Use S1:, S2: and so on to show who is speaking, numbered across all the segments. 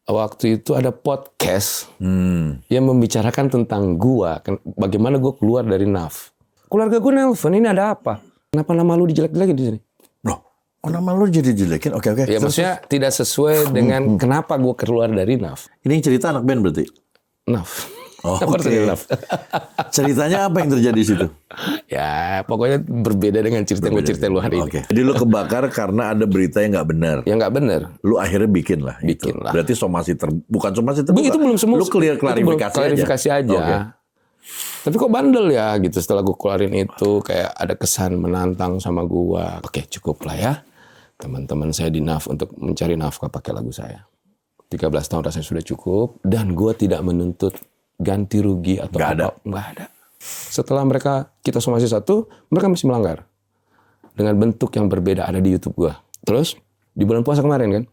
S1: waktu itu ada podcast yang membicarakan tentang gua, bagaimana gua keluar dari NAF. Keluarga gua nelfon, ini ada apa? Kenapa nama lu dijelek-jelekin di sini?
S2: Loh, nama lu jadi jelekin? Oke.
S1: Ya maksudnya tidak sesuai dengan kenapa gua keluar dari NAF.
S2: Ini cerita anak band berarti?
S1: NAF.
S2: Oh, oke. Ceritanya apa yang terjadi di situ?
S1: Ya, pokoknya berbeda dengan cerita yang gue ceritain lu hari ini.
S2: Oke. Jadi lu kebakar karena ada berita yang nggak benar.
S1: Yang nggak benar.
S2: Lu akhirnya bikin lah. Berarti somasi bukan somasi terbuka.
S1: Itu belum semua.
S2: Lu klarifikasi
S1: aja.
S2: Okay.
S1: Tapi kok bandel ya gitu setelah gue keluarin itu kayak ada kesan menantang sama gua. Oke, cukup lah ya. Teman-teman saya di NAF untuk mencari nafkah pakai lagu saya. 13 tahun rasanya sudah cukup dan gua tidak menuntut ganti rugi atau
S2: nggak
S1: ada. Setelah kita somasi satu, mereka masih melanggar dengan bentuk yang berbeda ada di YouTube gua. Terus di bulan puasa kemarin kan,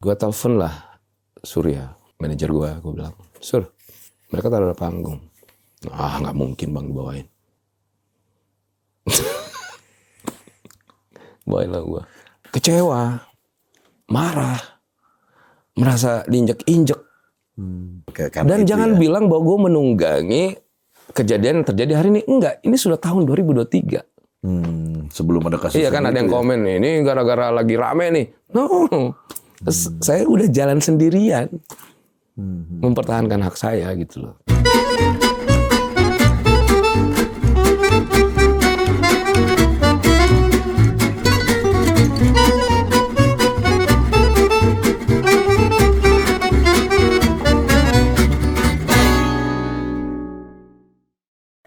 S1: gua telepon lah Surya, manajer gua bilang, Sur, mereka taruh panggung. Nggak mungkin bang dibawain. Bawain lah gua. Kecewa, marah, merasa diinjek-injek. Dan jangan bilang bahwa gue menunggangi kejadian yang terjadi hari ini. Enggak, ini sudah tahun 2023.
S2: Sebelum ada kasus.
S1: Iya kan ada yang komen nih, ini gara-gara lagi rame nih. No, saya udah jalan sendirian. Mempertahankan hak saya gitu loh.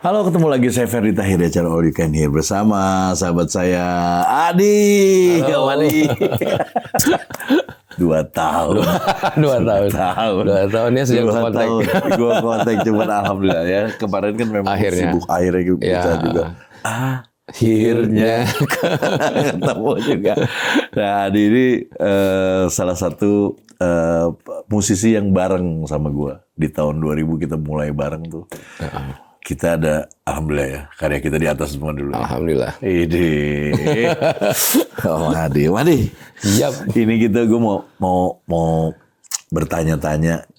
S2: Halo, ketemu lagi saya Ferdy Tahir di acara All You Can Hear bersama sahabat saya Adi.
S1: Halo Adi.
S2: 2 tahun.
S1: 2 tahun ya sejak kontak.
S2: Gue kontak cuman alhamdulillah ya. Kemarin kan memang sibuk akhirnya kita juga. Akhirnya ketemu juga. Nah, Adi ini salah satu musisi yang bareng sama gue. Di tahun 2000 kita mulai bareng tuh. Kita ada, alhamdulillah ya, karya kita di atas semua dulu.
S1: Alhamdulillah.
S2: Ide. Oh, Madi.
S1: Siap.
S2: Ini kita gue mau bertanya-tanya.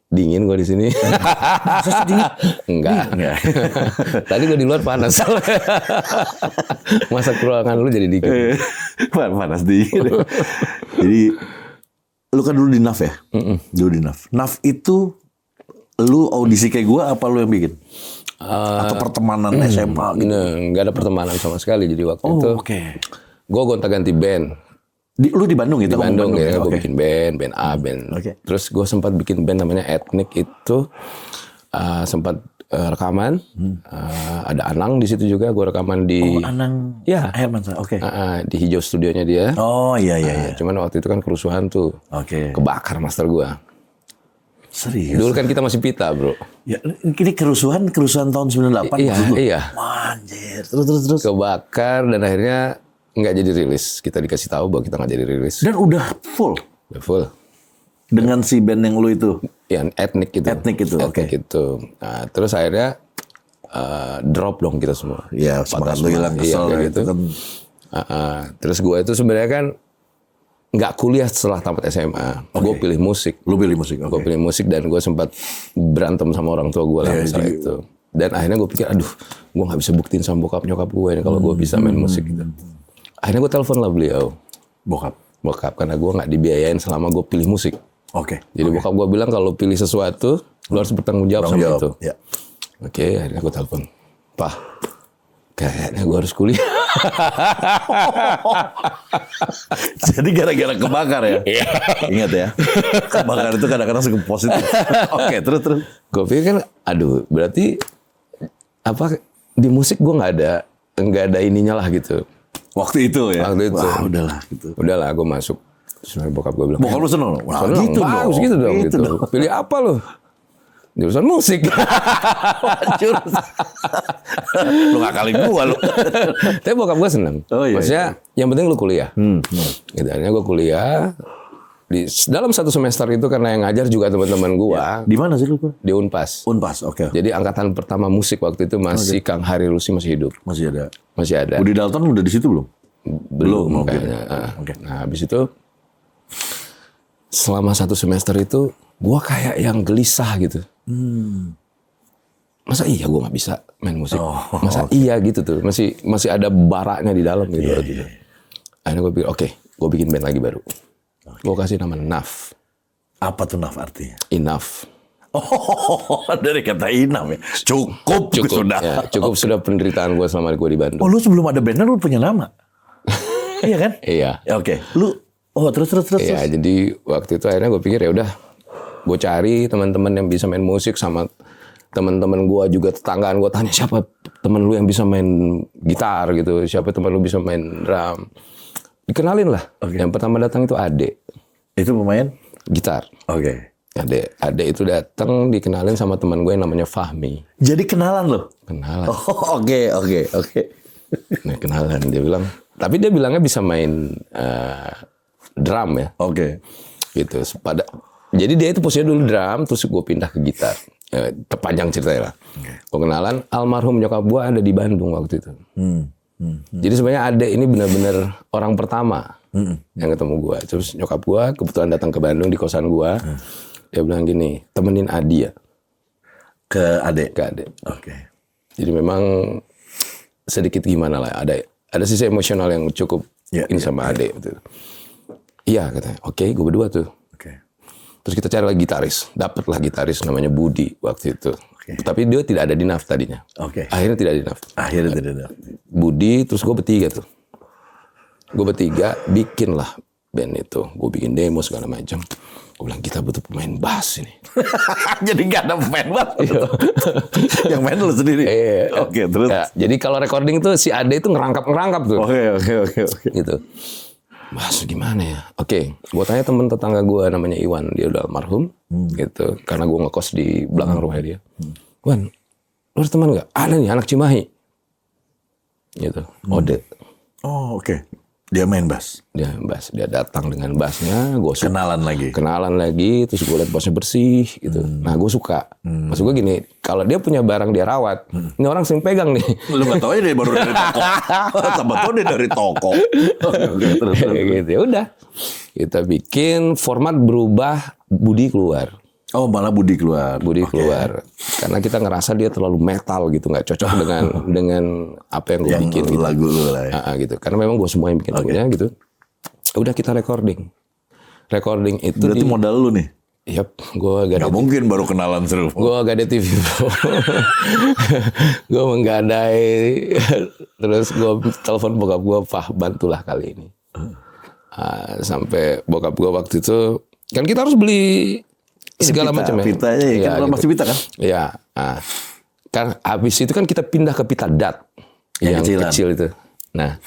S1: Dingin gue di sini.
S2: Dingin?
S1: Enggak. Tadi gue di luar panas. Masa ruangan lu jadi dingin.
S2: Panas dingin. Jadi, lu kan dulu di NAF ya? Dulu di NAF. NAF itu lu audisi kayak gue apa lu yang bikin? Atau pertemanan SMA gitu?
S1: Nggak ada pertemanan sama sekali. Jadi waktu itu gue gonta-ganti band.
S2: Lu di Bandung gitu?
S1: Di Bandung ya, gue bikin band A, band. Terus gue sempat bikin band namanya Ethnic itu. Sempat rekaman. Ada Anang di situ juga, gue rekaman di...
S2: Anang Hermansyah,
S1: di Hijau studionya dia.
S2: Oh iya.
S1: Cuman waktu itu kan kerusuhan tuh. Kebakar master gue.
S2: Serius?
S1: Dulu kan kita masih pita, bro.
S2: Ya, ini kerusuhan tahun 98.
S1: Iya.
S2: Anjir, terus.
S1: Kebakar dan akhirnya nggak jadi rilis. Kita dikasih tahu bahwa kita nggak jadi rilis.
S2: Dan udah full?
S1: Udah full.
S2: Dengan si band yang lu itu?
S1: Yang Ethnic itu.
S2: Ethnic itu.
S1: Nah, terus akhirnya drop dong kita semua.
S2: Iya, semangat lu hilang, kesel
S1: gitu. Kan. Terus gue itu sebenarnya kan nggak kuliah setelah tamat SMA. Gue pilih musik.
S2: Lu pilih musik?
S1: Gue pilih musik dan gue sempat berantem sama orang tua gue lah masalah itu. Dan akhirnya gue pikir, aduh, gue nggak bisa buktiin sama bokap nyokap gue ini kalau gue bisa main musik gitu. Akhirnya gue telepon lah beliau. Bokap, karena gue nggak dibiayain selama gue pilih musik. Jadi bokap gue bilang kalau pilih sesuatu, lu harus bertanggung jawab sama itu.
S2: Ya.
S1: Akhirnya gue telepon, Pak, kayaknya gue harus kuliah.
S2: Jadi gara-gara kebakar ya? Ingat ya, kebakar itu kadang-kadang suka positif. Terus.
S1: Gue pikir kan, aduh, berarti apa di musik gue nggak ada ininya lah gitu.
S2: Waktu itu ya?
S1: Waktu itu.
S2: Wah, udahlah gitu.
S1: Udahlah, gue masuk. Sebenarnya bokap gue bilang.
S2: Bokap lu seneng?
S1: Wah, gitu bagus dong. Gitu. Pilih apa lo? Jurusan musik.
S2: Lu ngakalin gua lu.
S1: Tapi bokap gue seneng. Maksudnya yang penting lu kuliah. Gitu. Akhirnya gue kuliah. Dalam satu semester itu karena yang ngajar juga teman-teman gue.
S2: Di mana sih lu?
S1: Di Unpas. Jadi angkatan pertama musik waktu itu masih Kang Hari Rusi masih hidup.
S2: Masih ada.
S1: Budi
S2: Dalton udah di situ belum?
S1: Belum kayaknya. Nah habis itu selama 1 semester itu gue kayak yang gelisah gitu. Masa iya gue nggak bisa main musik? Masa iya gitu tuh? Masih ada baraknya di dalam gitu. Akhirnya gue pikir, oke, gue bikin band lagi baru. Gue kasih nama Naf.
S2: Apa tuh Naf artinya?
S1: Enough.
S2: Oh, dari kata enough ya. Cukup sudah.
S1: Ya, cukup sudah penderitaan gue selama gue di Bandung.
S2: Oh, lu sebelum ada band lu punya nama? Iya kan?
S1: Iya.
S2: Ya, oke. Lu terus.
S1: Iya, jadi waktu itu akhirnya gue pikir ya udah, gue cari teman-teman yang bisa main musik sama teman-teman gue juga tetanggaan gue tanya siapa teman lu yang bisa main gitar gitu, siapa teman lu bisa main drum. Dikenalin lah. Yang pertama datang itu Ade.
S2: Itu pemain
S1: gitar.
S2: Oke.
S1: Ade itu datang dikenalin sama teman gue yang namanya Fahmi.
S2: Jadi kenalan lo?
S1: Kenalan.
S2: Oh, oke.
S1: Nah, kenalan dia bilang. Tapi dia bilangnya bisa main drum ya.
S2: Oke.
S1: Gitu. Jadi dia itu posisinya dulu drum, terus gue pindah ke gitar. Terpanjang ceritanya lah. Gue kenalan, almarhum nyokap gue ada di Bandung waktu itu. Jadi sebenarnya Ade ini benar-benar orang pertama yang ketemu gue. Terus nyokap gue kebetulan datang ke Bandung di kosan gue. Dia bilang gini, temenin Adi ya.
S2: Ke Ade?
S1: Ke Ade.
S2: Oke.
S1: Jadi memang sedikit gimana lah. Ada sisi emosional yang cukup ini sama Ade. Iya katanya. Oke, gue berdua tuh. Terus kita cari lagi gitaris. Dapatlah gitaris namanya Budi waktu itu. Tapi dia tidak ada di Naf tadinya. Akhirnya tidak di Naf.
S2: Akhirnya tidak ada.
S1: Budi, terus gue bertiga tuh. Gue bertiga bikin lah band itu. Gue bikin demo segala macam. Gue bilang kita butuh pemain bass ini.
S2: Jadi gak ada pemain bass. Yang main lu sendiri. Oke, terus.
S1: Ya, jadi kalau recording tuh si Ade itu ngerangkap tuh.
S2: Oke.
S1: Gitu. Bass gimana ya? Oke, gue tanya temen tetangga gue namanya Iwan, dia udah almarhum, gitu. Karena gue ngekos di belakang rumah dia. Wan, lu ada teman nggak? Ada nih, anak Cimahi. Gitu. Ode.
S2: Oh, oke. Dia main bass.
S1: Dia datang dengan bassnya, gue suka. Kenalan lagi, terus gue liat bassnya bersih, gitu. Nah, gue suka. Maksud gue gini, kalau dia punya barang dia rawat, ini orang sering pegang nih.
S2: Lu nggak tahu dia baru dari toko. Sebetulnya dia dari toko. Terus.
S1: Gitu. Ya udah, kita bikin format berubah, Budi keluar.
S2: Oh, malah Budi keluar.
S1: Karena kita ngerasa dia terlalu metal gitu, nggak cocok dengan apa yang gue bikin. Gitu.
S2: Lagu lu lah ya.
S1: Gitu. Karena memang gue semua yang bikin lagunya gitu. Udah kita recording. Recording itu
S2: berarti modal lu nih?
S1: Yap, gue gak
S2: mungkin baru kenalan seru.
S1: Gue gak ada TV bro. Gue menggadai. Terus gue telepon bokap gue, Pak bantulah kali ini. Sampai bokap gue waktu itu, kan kita harus beli segala macam ya.
S2: Pitanya ya, kan masih pita kan?
S1: Iya. Kan habis itu kan kita pindah ke pita DAT. Yang kecil itu. Nah,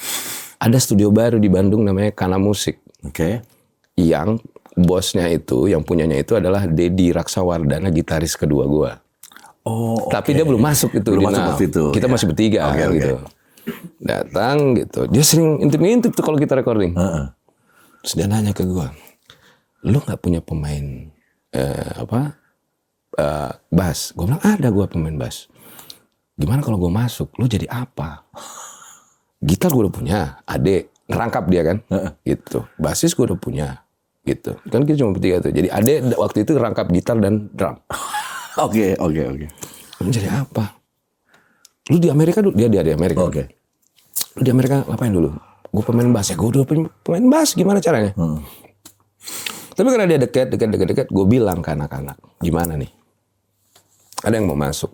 S1: ada studio baru di Bandung namanya Kana Musik.
S2: Oke.
S1: Yang bosnya itu, yang punyanya itu adalah Dedi Raksawardana, gitaris kedua gua.
S2: Oh,
S1: tapi dia belum masuk itu.
S2: Belum masuk waktu itu.
S1: Kita masih bertiga gitu. Datang gitu. Dia sering intip-intip tuh kalau kita recording. Terus dia nanya ke gua, lu nggak punya pemain bass? Gua bilang ada gua pemain bass. Gimana kalau gua masuk? Lu jadi apa? Gitar gua udah punya, Ade ngerangkap dia kan, gitu. Bassis gua udah punya. Gitu. Kan kita cuma bertiga tuh. Jadi Ade waktu itu rangkap gitar dan drum.
S2: Oke.
S1: Lu jadi apa? Lu di Amerika dulu? Dia di Amerika.
S2: Oke.
S1: Lu di Amerika ngapain dulu? Gue pemain bass ya. Gue udah pemain bass. Gimana caranya? Tapi karena dia dekat, gue bilang ke anak-anak, gimana nih? Ada yang mau masuk.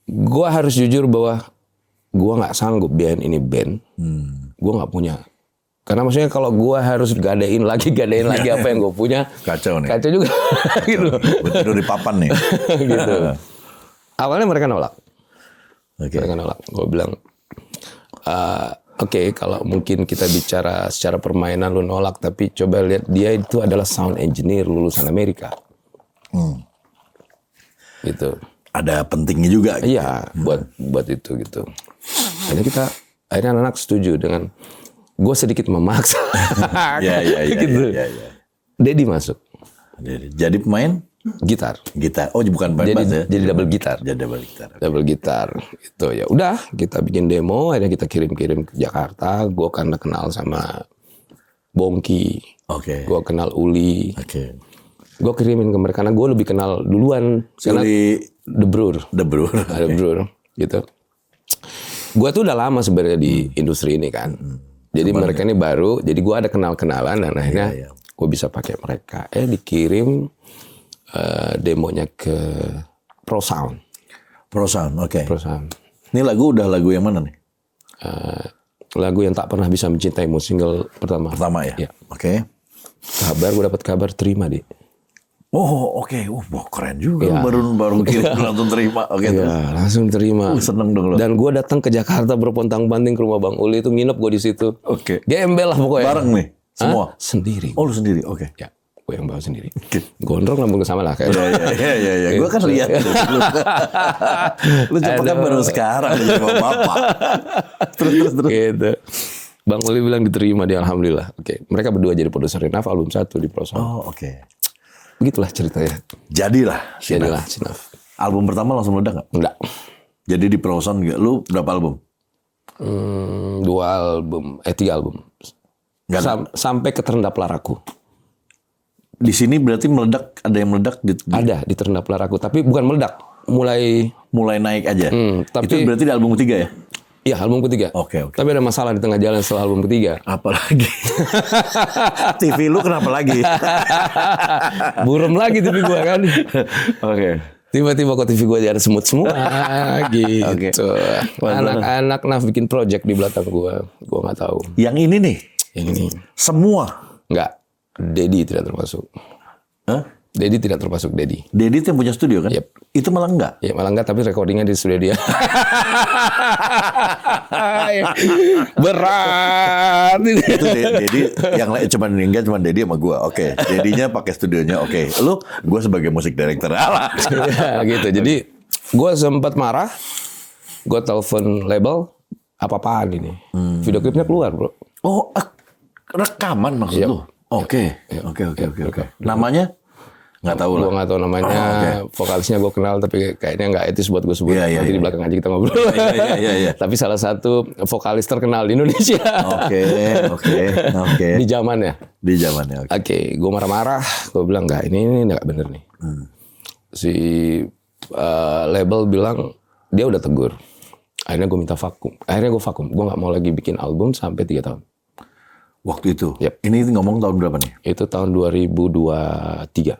S1: Gue harus jujur bahwa gue nggak sanggup biarin ini band. Gue nggak punya. Karena maksudnya kalau gue harus gadein lagi apa yang gue punya.
S2: Kacau nih.
S1: Kacau juga. Gitu.
S2: Tidur di papan nih.
S1: Gitu. Awalnya mereka nolak. Mereka nolak. Gue bilang, oke, kalau mungkin kita bicara secara permainan lu nolak, tapi coba lihat dia itu adalah sound engineer lulusan Amerika. Gitu.
S2: Ada pentingnya juga.
S1: Gitu. Iya, buat itu gitu. Akhirnya anak-anak setuju dengan. Gue sedikit memaksa. Gitu. Dedi masuk.
S2: Jadi pemain
S1: gitar.
S2: Oh, bukan pemain bass ya?
S1: Jadi double gitar. Double gitar. Itu ya udah kita bikin demo, akhirnya kita kirim ke Jakarta. Gue karena kenal sama Bongki,
S2: Oke.
S1: gue kenal Uli.
S2: Oke.
S1: Gue kirimin ke mereka karena gue lebih kenal duluan. Karena
S2: Uli
S1: The Brewer.
S2: The Brewer.
S1: The Brewer gitu. Gue tuh udah lama sebenarnya di industri ini kan. Jadi mereka ini baru, jadi gue ada kenal-kenalan dan akhirnya gue bisa pakai mereka. Dikirim demonya ke Pro Sound.
S2: Pro Sound, oke.
S1: Pro Sound.
S2: Ini lagu udah lagu yang mana nih?
S1: Lagu yang tak pernah bisa mencintaimu, single pertama.
S2: Pertama ya?
S1: Iya.
S2: Oke.
S1: Gue dapat kabar terima di.
S2: Oh oke, wah keren juga. Baru kirim langsung terima. Oke.
S1: Iya, langsung terima.
S2: Seneng dong lo.
S1: Dan gue datang ke Jakarta berpontang-panting ke rumah Bang Uli itu nginep gue di situ.
S2: Oke.
S1: Gembel lah pokoknya.
S2: Bareng nih, semua.
S1: Sendiri.
S2: Oh lu sendiri, oke.
S1: Ya, gue yang bawa sendiri. Gondrong lambung sama lah kayak.
S2: Iya. Gue kan lihat. Lu cepet kan baru sekarang sama bapak. Terus.
S1: Gitu. Bang Uli bilang diterima dia, alhamdulillah. Oke, mereka berdua jadi produser Naf album 1 di Pro Sound.
S2: Oh oke.
S1: Begitulah ceritanya.
S2: Jadilah
S1: Sinaf.
S2: Album pertama langsung meledak nggak?
S1: Enggak.
S2: Jadi di Pro Sound lu berapa album?
S1: 2 album, 3 album. Sampai ke Terendap Laraku.
S2: Di sini berarti meledak, ada yang meledak?
S1: Ada di Terendap Laraku, tapi bukan meledak. Mulai
S2: naik aja.
S1: tapi
S2: itu berarti di album ketiga ya?
S1: Iya, album ketiga.
S2: Oke.
S1: Tapi ada masalah di tengah jalan setelah album ketiga.
S2: Apalagi? TV lu kenapa lagi?
S1: Burem lagi TV gua kan.
S2: Oke.
S1: Tiba-tiba kok TV gua ada semut semua gitu.
S2: Oke.
S1: Anak-anak bikin project di belakang gua nggak tahu.
S2: Yang ini nih?
S1: Yang ini.
S2: Semua?
S1: Enggak. Dedi tidak termasuk.
S2: Hah?
S1: Dedi tidak termasuk Dedi.
S2: Dedi itu yang punya studio kan?
S1: Yep.
S2: Itu malah enggak?
S1: Ya malah enggak, tapi recordingnya di studio dia. Berat.
S2: Itu Dedi yang lain cuma Dedi sama gua. Oke. Dedinya pakai studionya. Oke. Lu gua sebagai musik director. Alah.
S1: Ya, gitu. Jadi gua sempat marah. Gua telepon label, apa-apaan ini. Video klipnya keluar, Bro.
S2: Oh, rekaman maksud lu? Oke. Namanya? Nggak tahu lah.
S1: Gue nggak tahu namanya, vokalisnya gue kenal tapi kayaknya nggak etis buat gue sebut. Nanti di belakang aja kita ngobrol.
S2: Iya.
S1: Tapi salah satu vokalis terkenal di Indonesia.
S2: Oke.
S1: Di zamannya. Oke, gue marah-marah. Gue bilang ini nggak bener nih. Si label bilang dia udah tegur. Akhirnya gue minta vakum. Akhirnya gue vakum. Gue nggak mau lagi bikin album sampai 3 tahun.
S2: Waktu itu?
S1: Yep.
S2: Ini ngomong tahun berapa nih?
S1: Itu tahun 2023.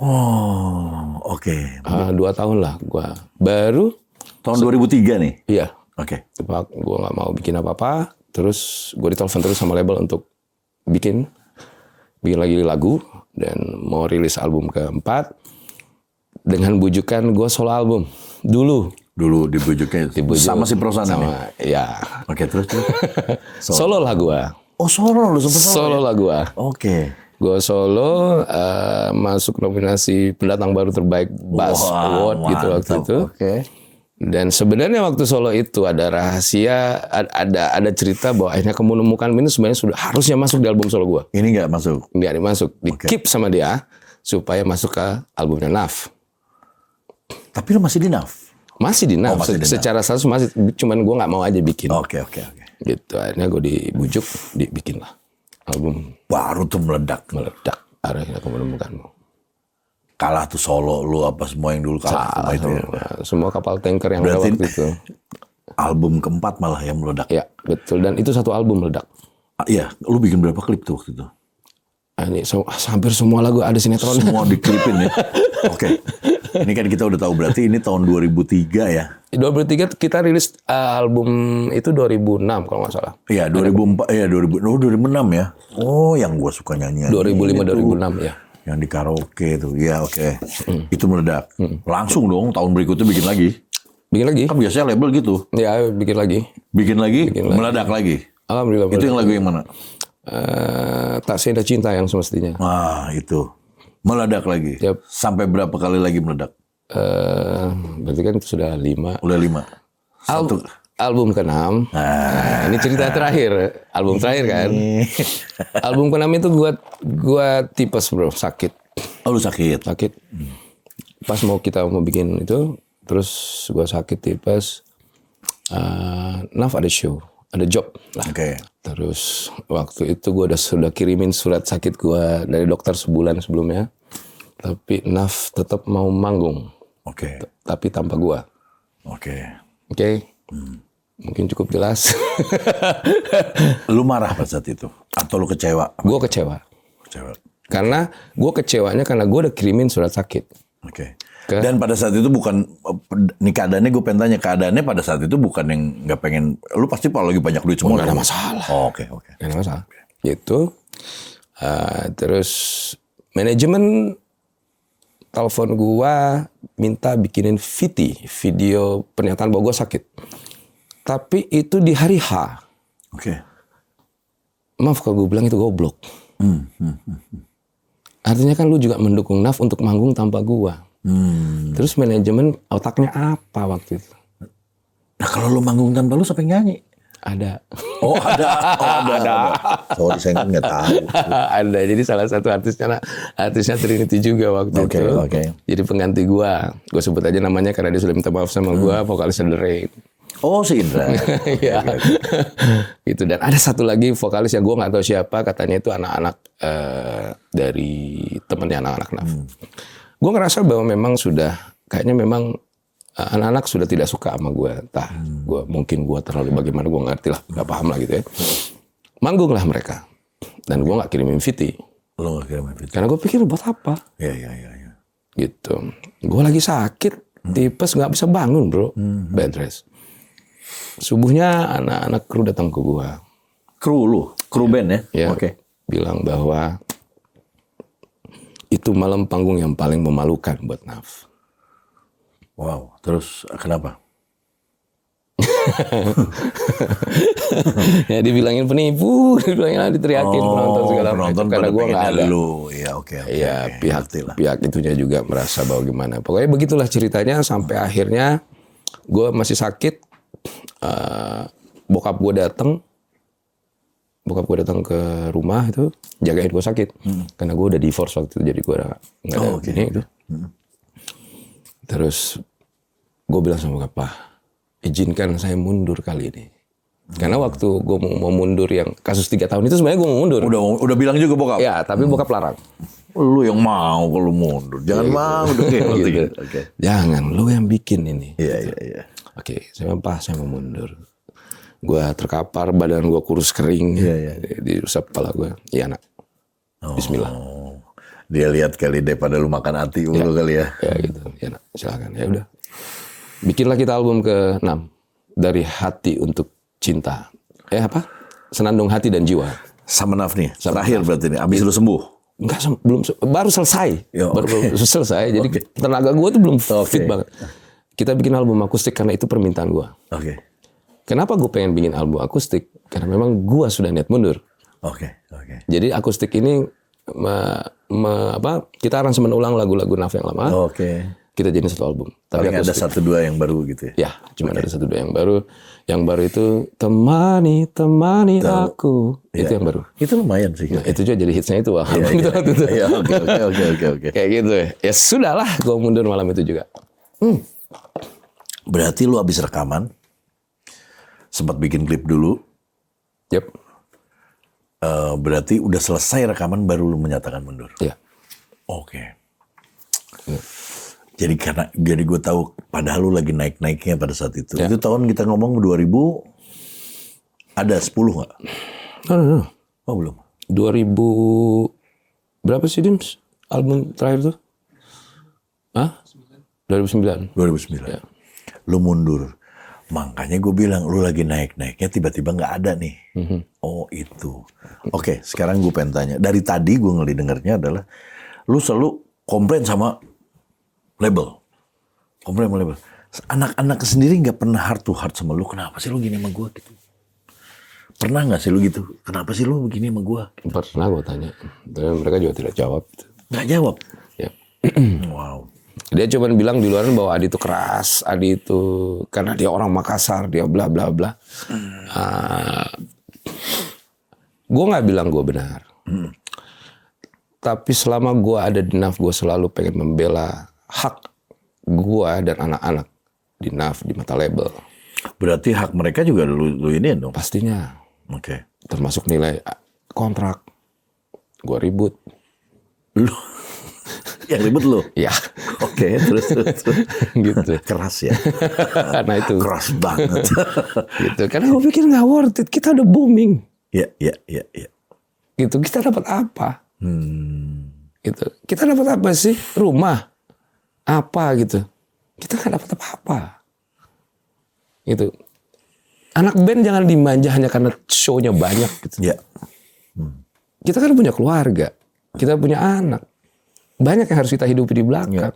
S2: Oh, oke.
S1: 2 tahun lah gua. Baru
S2: tahun 2003 nih?
S1: Iya.
S2: Oke.
S1: Gua nggak mau bikin apa-apa. Terus gue ditelepon terus sama label untuk bikin lagi lagu dan mau rilis album keempat dengan bujukan gue solo album dulu
S2: dibujuknya sama si Pro Sound
S1: sama ya.
S2: Oke, terus
S1: solo lah gue.
S2: Oh, solo lu sempet
S1: solo lah gue.
S2: Oke.
S1: Gue solo masuk nominasi pendatang baru terbaik Bass Award gitu waktu itu.
S2: Oke.
S1: Dan sebenarnya waktu solo itu ada rahasia, ada cerita bahwa akhirnya kamu menemukan ini sebenarnya sudah harusnya masuk di album solo gue.
S2: Ini nggak masuk?
S1: Nggak dimasuk, di-keep sama dia supaya masuk ke albumnya Naf.
S2: Tapi lu masih di Naf?
S1: Masih di Naf, secara status masih, cuman gue nggak mau aja bikin.
S2: Oke.
S1: Gitu, akhirnya gue dibujuk, dibikin lah album.
S2: Baru tuh meledak.
S1: Akhirnya aku menemukanmu.
S2: Kalah tuh solo lu apa semua yang dulu kalah sama itu ya.
S1: Semua kapal tanker yang ada waktu itu.
S2: Album keempat malah yang meledak.
S1: Ya, betul. Dan itu satu album meledak.
S2: Iya, lu bikin berapa klip tuh waktu itu?
S1: Ini hampir semua lagu ada sinetron.
S2: Semua diklipin ya. Oke. Ini kan kita udah tahu berarti ini tahun 2003 ya. 2003
S1: kita rilis album itu 2006 kalau nggak salah.
S2: Iya, 2004 ya 2006 ya. Oh, yang gua suka nyanyi.
S1: 2005 2006 ya.
S2: Yang di karaoke tuh. Iya, oke. Itu meledak. Langsung dong tahun berikutnya bikin lagi. Kan biasanya label gitu.
S1: Ya, bikin lagi,
S2: meledak lagi.
S1: Alhamdulillah.
S2: Itu yang lagu yang mana?
S1: Tak Seindah Cinta yang semestinya.
S2: Itu. Meledak lagi.
S1: Yep.
S2: Sampai berapa kali lagi meledak?
S1: Berarti kan itu sudah 5.
S2: Udah 5.
S1: Album ke-6. Ini cerita terakhir. Album terakhir kan. Album ke-6 itu gua tipes bro, sakit.
S2: Oh, lu sakit?
S1: Sakit. Pas kita mau bikin itu, terus gua sakit tipes. Naf ada show. ada job lah. Terus waktu itu gue sudah kirimin surat sakit gue dari dokter sebulan sebelumnya, tapi Naf tetap mau manggung. Tapi tanpa gue. Mungkin cukup jelas.
S2: Lu marah pada saat itu? Atau lu kecewa?
S1: Gue kecewa. Karena gue kecewanya karena gue udah kirimin surat sakit.
S2: Dan pada saat itu bukan, nih keadaannya gue pengen tanya, keadaannya pada saat itu bukan yang nggak pengen, lu pasti kalau lagi banyak duit semua.
S1: Nggak ada masalah.
S2: Oke.
S1: Nggak ada masalah. Gitu. Terus manajemen telepon gue minta bikinin video pernyataan bahwa gue sakit. Tapi itu di hari H. Maaf kalau gue bilang itu goblok. Artinya kan lu juga mendukung Naf untuk manggung tanpa gua. Terus manajemen otaknya apa waktu itu?
S2: Nah kalau lu manggung tanpa lu siapa yang nyanyi?
S1: Ada.
S2: Ada. Sorry saya nggak tahu.
S1: Ada. Jadi salah satu artisnya Trinity juga waktu itu. Jadi pengganti gua. Gua sebut aja namanya karena dia sudah minta maaf sama gua, vokalisnya The Rain.
S2: Oh si Indra.
S1: Iya. Gitu. Dan ada satu lagi vokalis yang gue nggak tahu siapa, katanya itu anak-anak dari temennya anak-anak Naf. Gue ngerasa bahwa memang kayaknya memang anak-anak sudah tidak suka sama gue. Mungkin gue terlalu bagaimana, gue ngerti lah, nggak paham lah gitu ya. Manggung lah mereka. Dan gue nggak kirimin VT.
S2: Lo nggak kirimin VT?
S1: Karena gue pikir buat apa?
S2: Iya.
S1: Gitu. Gue lagi sakit, tipes nggak bisa bangun bro, bed rest. Subuhnya anak-anak kru datang ke gua.
S2: Kru band ya?
S1: Bilang bahwa itu malam panggung yang paling memalukan buat Naf.
S2: Wow, terus kenapa?
S1: Ya dibilangin penipu, diteriakin penonton segala macam. Karena gua nggak ada. Iya, pihak itunya juga merasa bahwa gimana. Pokoknya begitulah ceritanya sampai akhirnya gua masih sakit. Bokap gue datang ke rumah itu jagain gue sakit karena gue udah divorce waktu itu, jadi gue nggak ada gini itu. Terus gue bilang sama bokap, izinkan saya mundur kali ini, karena waktu gue mau mundur yang kasus 3 tahun itu sebenarnya gue mau mundur.
S2: Udah bilang juga bokap?
S1: Ya, tapi bokap larang.
S2: Lu yang mau kalau mundur, jangan mau
S1: gitu. Jangan, lu yang bikin ini.
S2: Iya.
S1: Oke, saya mau mundur. Gue terkapar, badan gue kurus kering, diusap kepala gue. Iya nak, Bismillah.
S2: Dia lihat kali daripada lu makan hati lu kali ya.
S1: Ya gitu, ya nak, silakan. Ya udah, bikinlah kita album ke-6 dari hati untuk cinta. Senandung hati dan jiwa.
S2: Sama Naf nih, terakhir berarti nih. Abis lu sembuh?
S1: Enggak, baru selesai. Baru selesai. Jadi tenaga gue tuh belum fit banget. Kita bikin album akustik karena itu permintaan gue. Kenapa gue pengen bikin album akustik? Karena memang gue sudah niat mundur. Jadi akustik ini kita aransemen ulang lagu-lagu Naf yang lama. Kita jadi satu album.
S2: Tapi ada 1-2 yang baru gitu ya?
S1: Ya, cuma ada 1-2 yang baru. Yang baru itu temani aku. Itu yang baru.
S2: Itu lumayan sih.
S1: Nah, itu juga jadi hitsnya itu. Oke. Kayak gitu ya. Ya sudahlah, gue mundur malam itu juga.
S2: Berarti lu abis rekaman, sempat bikin klip dulu.
S1: Yep.
S2: Berarti udah selesai rekaman baru lu menyatakan mundur.
S1: Iya.
S2: Jadi gue tahu padahal lu lagi naik-naiknya pada saat itu. Itu tahun kita ngomong 2000 ada 10 nggak?
S1: No.
S2: Oh belum.
S1: 2000 berapa sih Dims? Album terakhir tuh? 2009.
S2: Ya. Lu mundur. Makanya gue bilang lu lagi naik-naiknya tiba-tiba nggak ada nih. Oh itu. Oke, sekarang gue pengen tanya. Dari tadi gue dengernya adalah lu selalu komplain sama label. Anak-anak sendiri nggak pernah heart to heart sama lu. Kenapa sih lu gini sama gue gitu? Pernah nggak sih lu gitu? Kenapa sih lu begini sama gue?
S1: Pernah gue tanya. Tapi mereka juga tidak jawab.
S2: Nggak jawab?
S1: Ya.
S2: Wow.
S1: Dia cuma bilang di luaran bahwa Adi itu keras, Adi itu karena dia orang Makassar, dia bla bla bla. Gue nggak bilang gue benar. Tapi selama gue ada di Naf, gue selalu pengen membela hak gue dan anak-anak di Naf, di mata label.
S2: Berarti hak mereka juga lu ini dong.
S1: Pastinya.
S2: Oke.
S1: Termasuk nilai kontrak. Gua ribut.
S2: Lu yang ribut lu.
S1: Ya.
S2: Oke, terus.
S1: Gitu.
S2: Keras ya.
S1: Nah itu.
S2: Keras banget.
S1: Gitu. Karena gue pikir nggak worth it. Kita udah booming.
S2: Ya.
S1: Gitu. Kita dapat apa? Gitu. Kita dapat apa sih? Rumah. Apa gitu. Kita nggak dapat apa-apa. Gitu. Anak band jangan dimanja hanya karena show-nya banyak gitu.
S2: Ya.
S1: Kita kan punya keluarga. Kita punya anak. Banyak yang harus kita hidupi di belakang.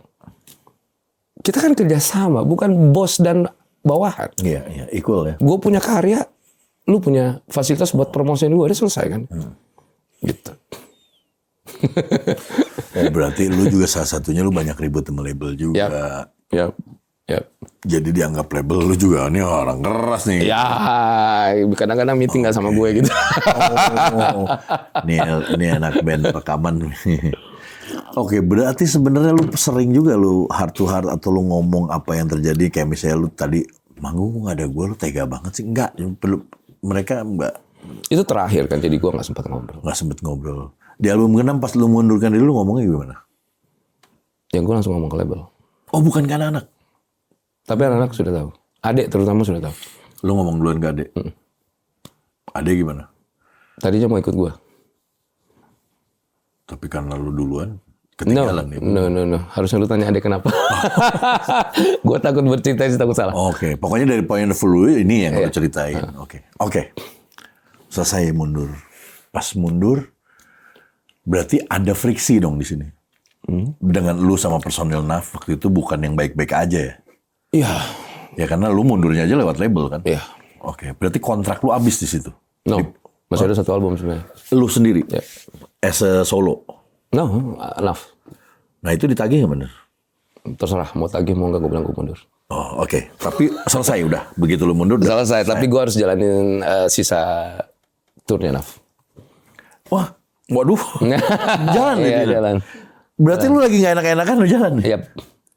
S1: Kita kan kerjasama, bukan bos dan bawahan.
S2: Iya, equal ya.
S1: Gue punya karya, lu punya fasilitas buat promosiin gue, udah selesai kan? Gitu.
S2: Oh, berarti lu juga salah satunya lu banyak ribut sama label juga.
S1: Yap.
S2: Jadi dianggap label lu juga nih orang keras nih.
S1: Ya, kadang-kadang meeting nggak sama gue gitu.
S2: Oh, ini anak band rekaman. Oke, berarti sebenarnya lu sering juga lu heart to heart atau lu ngomong apa yang terjadi, kayak misalnya lu tadi manggung nggak ada gue, lu tega banget sih. Enggak, mereka enggak.
S1: Itu terakhir kan, jadi gue nggak sempat ngobrol.
S2: Nggak sempet ngobrol. Di album ke-6 pas lu mundurkan diri, lu ngomongnya gimana?
S1: Yang gue langsung ngomong ke label.
S2: Oh, bukan ke anak-anak?
S1: Tapi anak-anak sudah tahu. Adek terutama sudah tahu.
S2: Lu ngomong duluan ke adek? Adek gimana?
S1: Tadinya mau ikut gue.
S2: Tapi karena lu duluan, ketinggalan nih.
S1: No. Harusnya lu tanya adek kenapa. Gue takut bercerita sih, takut salah.
S2: Oke, pokoknya dari point of view lu ini yang lu ceritain. Oke. Selesai mundur. Pas mundur, berarti ada friksi dong di sini. Dengan lu sama personil NAF waktu itu bukan yang baik-baik aja ya?
S1: Iya.
S2: Ya karena lu mundurnya aja lewat label kan?
S1: Iya.
S2: Oke, berarti kontrak lu habis di situ?
S1: No, masih ada satu album sebenarnya.
S2: Lu sendiri?
S1: Ya.
S2: As a solo?
S1: No, enough.
S2: Nah itu ditagih nggak bener?
S1: Terserah, mau tagih mau nggak, gue bilang gue mundur.
S2: Oh oke. Tapi selesai udah? Begitu lu mundur?
S1: Selesai, tapi gue harus jalanin sisa turnya, Naf.
S2: Wah, waduh. Jalan
S1: Iya,
S2: ya?
S1: jalan.
S2: Berarti lu lagi nggak enak-enakan lu jalan?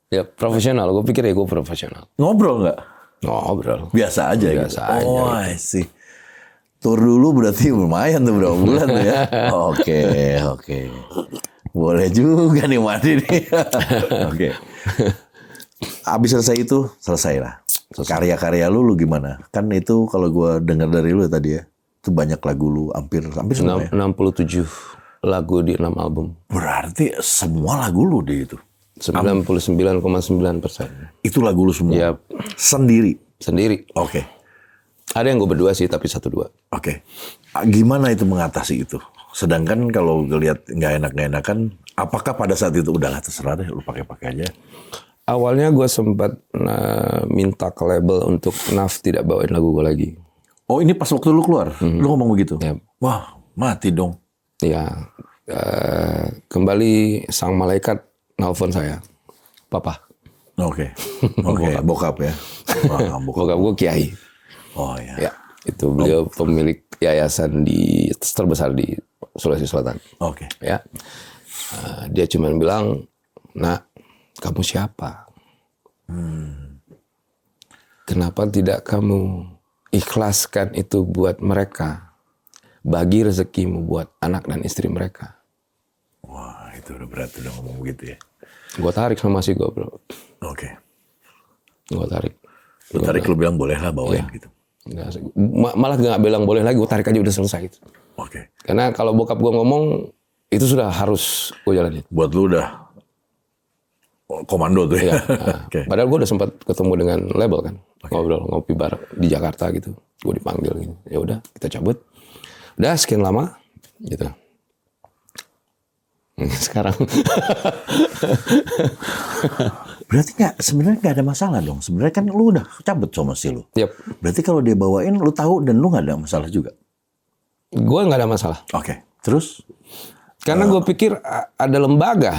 S1: Yap, profesional. Gue pikir ya gue profesional.
S2: Ngobrol nggak?
S1: Ngobrol.
S2: Biasa aja
S1: Biasa
S2: gitu?
S1: aja.
S2: Oh, sih. Tur dulu berarti lumayan tuh berapa bulan tuh ya? Oke. Boleh juga nih Madi nih. Oke. Abis selesai itu, selesai lah. Karya-karya lu gimana? Kan itu kalau gue dengar dari lu tadi ya, itu banyak lagu lu, hampir semua ya?
S1: 67 lagu di 6 album.
S2: Berarti semua lagu lu di itu?
S1: 99,9%.
S2: Itu lagu lu semua?
S1: Iya. Sendiri.
S2: Oke.
S1: Ada yang gue berdua sih, tapi 1-2.
S2: Oke. Gimana itu mengatasi itu? Sedangkan kalau ngelihat nggak enakan, apakah pada saat itu udahlah terserah deh, lu pakai aja?
S1: Awalnya gue sempat minta ke label untuk NAF tidak bawain lagu gue lagi.
S2: Oh ini pas waktu lu keluar, lu ngomong begitu?
S1: Ya.
S2: Wah, mati dong.
S1: Iya. Kembali sang malaikat nelfon saya, Papa.
S2: Oke. Bokap ya. Wah,
S1: Bokap gue kiai.
S2: Oh ya.
S1: Ya, itu beliau pemilik yayasan terbesar di Sulawesi Selatan.
S2: Oke.
S1: Ya, dia cuma bilang, "Nak, kamu siapa? Kenapa tidak kamu ikhlaskan itu buat mereka? Bagi rezekimu buat anak dan istri mereka."
S2: Wah, itu udah berat udah ngomong begitu ya.
S1: Gue tarik sama si gue, bro.
S2: Oke.
S1: Gue tarik.
S2: Lu tarik, lu bilang boleh lah bawain gitu.
S1: Malah gak bilang boleh lagi, gue tarik aja udah selesai gitu.
S2: Oke.
S1: Karena kalau bokap gue ngomong, itu sudah harus gue jalanin.
S2: Buat lu udah komando tuh ya.
S1: Okay. Padahal gue udah sempat ketemu dengan label kan, ngobrol ngopi bareng di Jakarta gitu. Gue dipanggil gitu. Ya udah, kita cabut. Udah sekian lama gitu. Sekarang
S2: berarti sebenarnya nggak ada masalah dong. Sebenarnya kan lu udah cabut sama si lu.
S1: Yep.
S2: Berarti kalau dia bawain lu tahu dan lu nggak ada masalah juga.
S1: Gue nggak ada masalah.
S2: Oke. Terus?
S1: Karena gue pikir ada lembaga.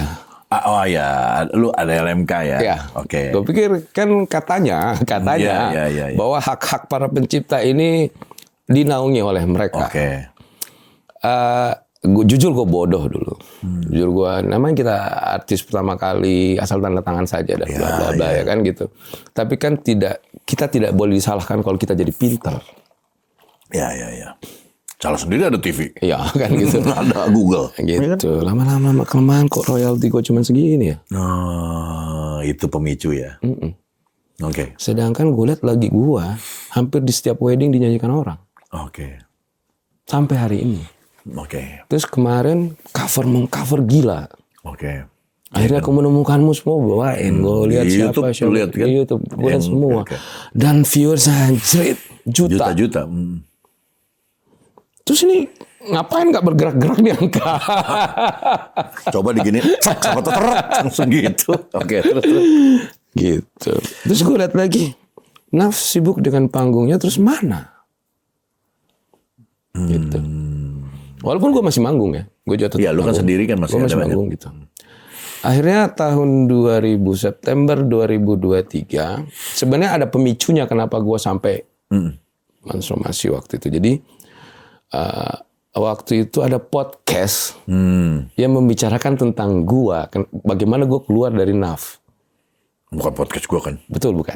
S2: Oh ya, lu ada LMK ya.
S1: Ya.
S2: Oke.
S1: Gue pikir kan katanya
S2: ya.
S1: bahwa hak-hak para pencipta ini dinaungi oleh mereka.
S2: Oke.
S1: Jujur gue bodoh dulu. Jujur gue, namanya kita artis pertama kali asal tanda tangan saja dan bla bla bla ya kan gitu. Tapi kan tidak kita tidak boleh disalahkan kalau kita jadi pintar.
S2: Ya. Salah sendiri ada TV.
S1: Iya kan gitu.
S2: Ada Google.
S1: Gitu. Lama-lama kelemahan kok royalti gue cuma segini ya.
S2: Nah, itu pemicu ya. Oke.
S1: Sedangkan gue lihat lagi gue hampir di setiap wedding dinyanyikan orang.
S2: Oke.
S1: Sampai hari ini.
S2: Oke.
S1: Terus kemarin cover gila.
S2: Oke.
S1: Akhirnya aku menemukanmu semua bawain. Gue lihat
S2: YouTube,
S1: siapa.
S2: lihat kan?
S1: Di YouTube. Gue lihat semua.
S2: Oke.
S1: Dan viewersnya anjrit. Juta.
S2: Juta.
S1: Terus ini ngapain nggak bergerak-gerak di angka?
S2: Coba digini, langsung gitu. Oke, terus.
S1: Gitu. Terus gue lihat lagi. Naf sibuk dengan panggungnya, terus mana? Gitu. Walaupun gue masih manggung ya. Gue jatuh.
S2: Iya, lu kan sendiri kan masih
S1: gue masih
S2: ada
S1: manggung gitu. Akhirnya tahun 2000 September 2023 sebenarnya ada pemicunya kenapa gue sampai transformasi waktu itu. Jadi waktu itu ada podcast yang membicarakan tentang gue, bagaimana gue keluar dari NAF.
S2: Bukan podcast gue kan?
S1: Betul bukan?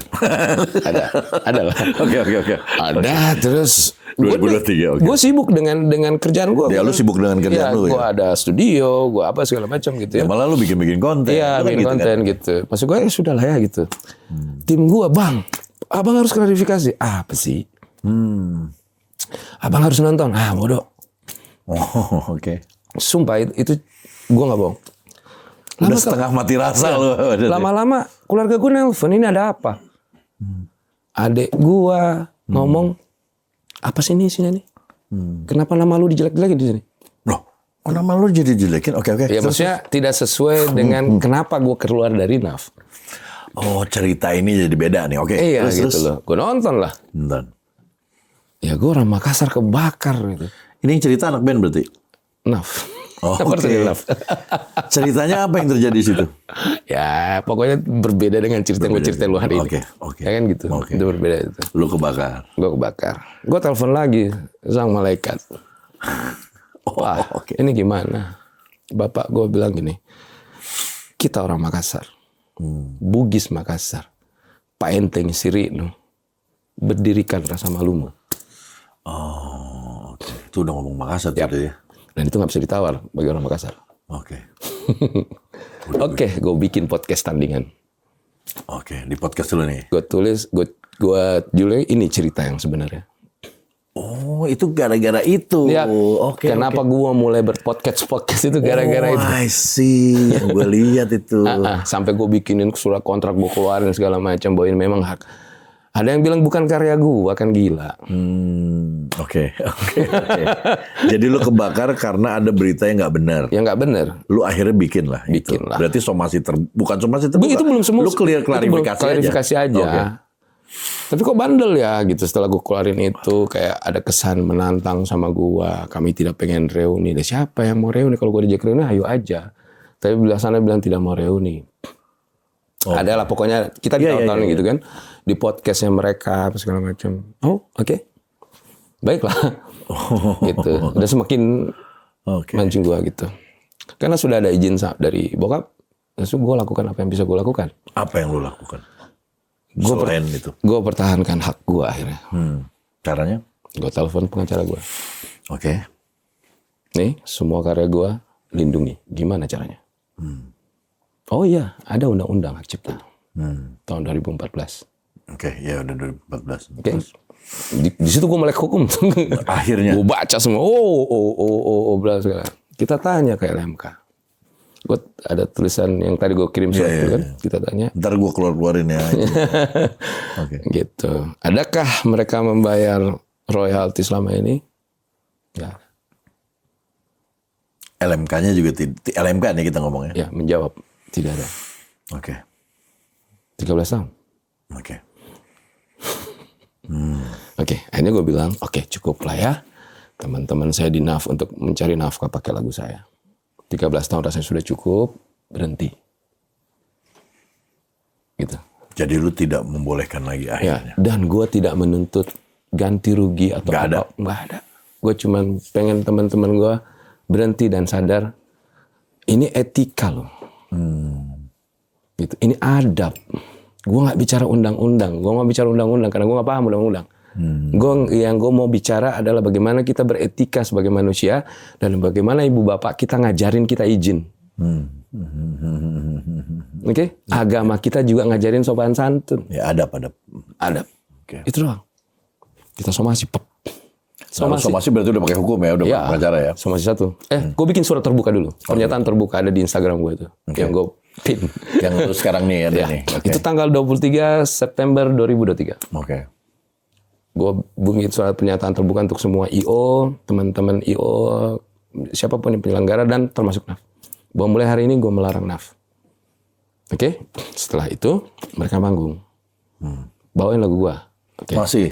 S1: ada lah.
S2: Oke.
S1: Ada terus.
S2: 2023.
S1: Gue sibuk dengan kerjaan gue.
S2: Ya lu sibuk dengan kerjaan lu ya.
S1: Gue ada studio, gue apa segala macam gitu
S2: ya. Malah lu bikin konten.
S1: Iya, bikin konten gitu. Maksud gue ya sudah lah ya gitu. Tim gue, bang, abang harus klarifikasi. Apa sih? Abang harus nonton. Bodoh.
S2: Oh, oke.
S1: Sumpah itu gue nggak bohong.
S2: Udah setengah mati rasa lu.
S1: Lama-lama keluarga gue nelfon, ini ada apa? Adek gue ngomong, apa sih ini sini nih? Kenapa nama lu dijelek-jelekin di sini?
S2: Loh, nama lu jadi jelekin? Oke.
S1: Ya maksudnya tidak sesuai dengan kenapa gue keluar dari NAF.
S2: Oh, cerita ini jadi beda nih. Oke.
S1: Iya gitu loh. Gue nonton lah.
S2: Nonton.
S1: Ya gue orang Makassar kebakar gitu.
S2: Ini yang cerita anak band berarti?
S1: NAF.
S2: Oh, oke. Ceritanya apa yang terjadi di situ?
S1: Ya pokoknya berbeda dengan cerita yang gue ceritain lu hari ini.
S2: Oke.
S1: Ya kan gitu. Itu berbeda itu.
S2: Lu kebakar.
S1: Gue kebakar. Gue telepon lagi sang malaikat. Wah, ini gimana? Bapak gue bilang gini. Kita orang Makassar. Bugis Makassar. Pak Enteng Sirino. Berdirikan rasa malumu.
S2: Oh, oke. Itu udah ngomong Makassar tuh ya.
S1: Dan itu nggak bisa ditawar bagi orang Makassar.
S2: Oke.
S1: Oke, gue bikin podcast tandingan.
S2: Oke, di podcast dulu nih.
S1: Gue tulis, gue judulnya ini cerita yang sebenarnya.
S2: Oh, itu gara-gara itu.
S1: Ya,
S2: Oke.
S1: Kenapa gue mulai berpodcast itu gara-gara itu.
S2: I see, yang gue lihat itu.
S1: Sampai gue bikinin surat kontrak, gue keluarin segala macam. Bahwa ini memang hak. Ada yang bilang bukan karya gue, kan gila.
S2: Oke. Jadi lu kebakar karena ada berita yang nggak benar.
S1: Yang nggak benar.
S2: Lu akhirnya bikin lah. Berarti bukan somasi terbuka.
S1: Itu belum semua.
S2: Lu klarifikasi aja.
S1: Okay. Tapi kok bandel ya gitu. Setelah gue keluarin itu kayak ada kesan menantang sama gue. Kami tidak pengen reuni. Siapa yang mau reuni? Kalau gue diajak reuni, ayo aja. Tapi belah sana bilang tidak mau reuni. Adalah pokoknya kita di tahun-tahun gitu kan. Di podcastnya mereka segala macam. Oh, oke. Baiklah. Gitu. Udah semakin mancing gue gitu. Karena sudah ada izin dari bokap. Terus gue lakukan apa yang bisa gue lakukan. Apa
S2: yang lu lakukan?
S1: Gue pertahankan hak gue akhirnya.
S2: Caranya?
S1: Gue telepon pengacara gue.
S2: Oke.
S1: Nih, semua karya gue lindungi. Gimana caranya? Oh iya, ada undang-undang hak cipta. Tahun 2014.
S2: Oke, ya udah 2014.
S1: Oke. Di situ gue melek hukum.
S2: Akhirnya.
S1: Gue baca semua. Bla segala. Kita tanya ke LMK. Gue ada tulisan yang tadi gue kirim surat kan. Kita tanya.
S2: Ntar gue keluarin ya.
S1: Oke. Gitu. Adakah mereka membayar royalti selama ini? Ya.
S2: LMK-nya juga LMK nih kita ngomongnya.
S1: Ya, menjawab tidak ada.
S2: Oke.
S1: 13 tahun.
S2: Oke.
S1: Oke, akhirnya gue bilang, oke, cukup lah ya. Teman-teman saya di NAF untuk mencari nafkah pakai lagu saya. 13 tahun rasanya sudah cukup, berhenti. Gitu.
S2: Jadi lu tidak membolehkan lagi akhirnya.
S1: Ya, dan gue tidak menuntut ganti rugi atau apa. Nggak ada. Gue cuma pengen teman-teman gue berhenti dan sadar, ini etika loh. Gitu. Ini adab. gue nggak bicara undang-undang. Gue nggak bicara undang-undang karena gue nggak paham undang-undang. Yang gue mau bicara adalah bagaimana kita beretika sebagai manusia dan bagaimana ibu bapak kita ngajarin kita izin. Oke? Agama kita juga ngajarin sopan santun.
S2: Ya, adab.
S1: Adab.
S2: Oke.
S1: Itu doang. Kita somasi.
S2: Somasi berarti udah pakai hukum ya, udah pakai pengacara ya.
S1: Somasi 1. Gue bikin surat terbuka dulu. Pernyataan terbuka ada di Instagram gue itu. Yang gue pin.
S2: Yang lu sekarang nih ada nih. Okay.
S1: Itu tanggal 23 September 2023.
S2: Oke.
S1: Gue bikin surat pernyataan terbuka untuk semua IO, teman-teman IO, siapapun yang penyelenggara dan termasuk NAF. Bahwa mulai hari ini gue melarang NAF. Oke? Setelah itu mereka manggung. Bawain lagu gue. Oke.
S2: Masih?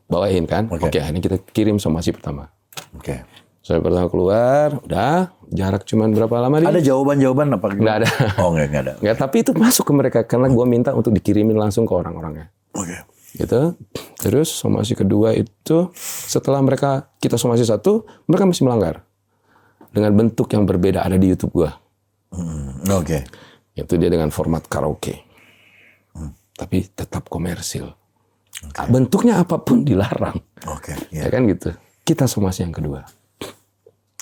S1: Bawain kan? Oke, ini kita kirim somasi pertama.
S2: Oke.
S1: Somasi pertama keluar, udah. Jarak cuman berapa lama dia?
S2: Ada jawaban-jawaban apa?
S1: Nggak ada.
S2: Oh, nggak ada.
S1: Nggak, tapi itu masuk ke mereka karena gue minta untuk dikirimin langsung ke orang-orangnya.
S2: Oke.
S1: Gitu. Terus somasi kedua itu setelah kita somasi 1, mereka masih melanggar dengan bentuk yang berbeda ada di YouTube gua.
S2: Oke.
S1: Itu dia dengan format karaoke, tapi tetap komersil. Bentuknya apapun dilarang.
S2: Oke.
S1: Ya kan gitu. Kita somasi yang kedua.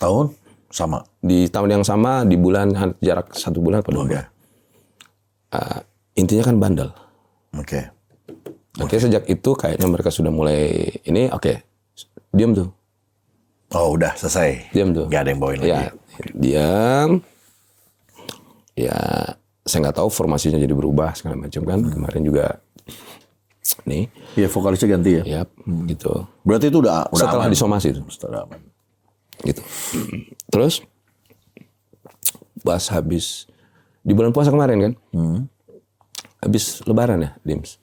S2: Tahun sama.
S1: Di tahun yang sama di bulan jarak 1 bulan pada bulan. Intinya kan bandel.
S2: Oke.
S1: Oke, sejak itu kayaknya mereka sudah mulai ini, diam tuh.
S2: Oh, udah selesai.
S1: Diam tuh.
S2: Gak ada yang bawain lagi.
S1: Ya, diam. Ya, saya nggak tahu formasinya jadi berubah segala macam kan. Kemarin juga nih.
S2: Iya, vokalisnya ganti ya.
S1: Ya, gitu.
S2: Berarti itu udah
S1: Setelah
S2: aman.
S1: disomasi itu.
S2: Setelah aman.
S1: Gitu. Terus pas habis di bulan puasa kemarin kan. Habis lebaran ya, Dims.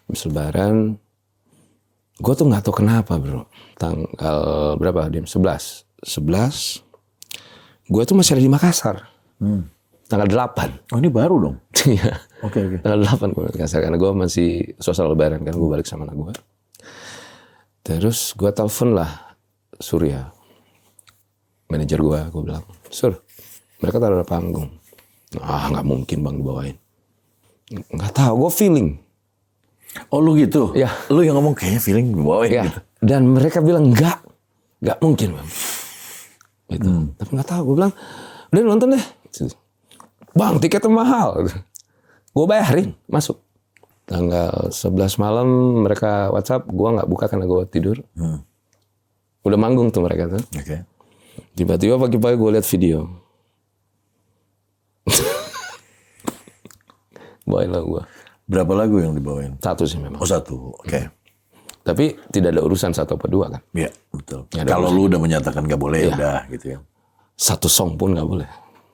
S1: Habis lebaran, gue tuh nggak tahu kenapa bro. Tanggal berapa Dim? 11. Gue tuh masih ada di Makassar. Tanggal 8.
S2: Oh, ini baru dong?
S1: Iya.
S2: Oke.
S1: Tanggal 8 gue di Makassar. Karena gue masih suasana lebaran kan. Gue balik sama anak gue. Terus gue telepon lah Surya. Manajer gue bilang, Sur, mereka taruh ada panggung. Nggak mungkin bang dibawain. Nggak tahu, gue feeling.
S2: Oh, lu gitu?
S1: Ya.
S2: Lu yang ngomong kayaknya feeling dibawain
S1: Ya.
S2: gitu.
S1: Dan mereka bilang nggak mungkin bang. Gitu. Tapi nggak tahu, gue bilang, udah nonton deh. Bang, tiketnya mahal. Gue bayarin, masuk. Tanggal 11 malam mereka WhatsApp, gue nggak buka karena gue tidur. Udah manggung tuh mereka tuh.
S2: Oke.
S1: Tiba-tiba pagi-pagi gue lihat video. Bawain lah gue.
S2: Berapa lagu yang dibawain?
S1: 1 sih memang.
S2: Oh, 1. Oke.
S1: Tapi tidak ada urusan 1 atau 2 kan.
S2: Iya, betul.
S1: Ya,
S2: Kalau lu udah menyatakan gak boleh, udah gitu ya.
S1: 1 song pun nggak boleh.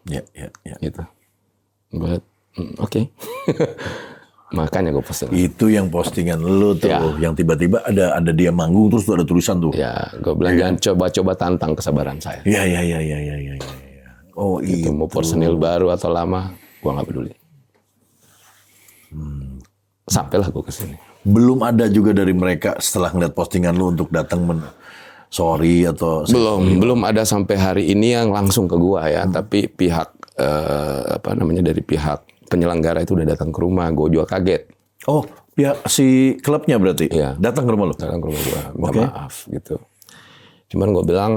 S2: Iya.
S1: Gitu. Gue oke. Makanya gue posting.
S2: Itu yang postingan lu tuh,
S1: Ya.
S2: yang tiba-tiba ada dia manggung terus tuh ada tulisan tuh.
S1: Ya, gue bilang jangan coba-coba tantang kesabaran saya.
S2: Iya. Oh,
S1: Itu mau personil baru atau lama, gue nggak peduli. Sampailah gue ke sini.
S2: Belum ada juga dari mereka setelah ngeliat postingan lu untuk datang sorry atau
S1: Belum ada sampai hari ini yang langsung ke gue ya. Tapi pihak dari pihak penyelenggara itu udah datang ke rumah. Gue juga kaget.
S2: Oh, pihak si klubnya berarti?
S1: Iya.
S2: Datang ke rumah lu?
S1: Datang ke rumah gue, minta maaf gitu. Cuman gue bilang,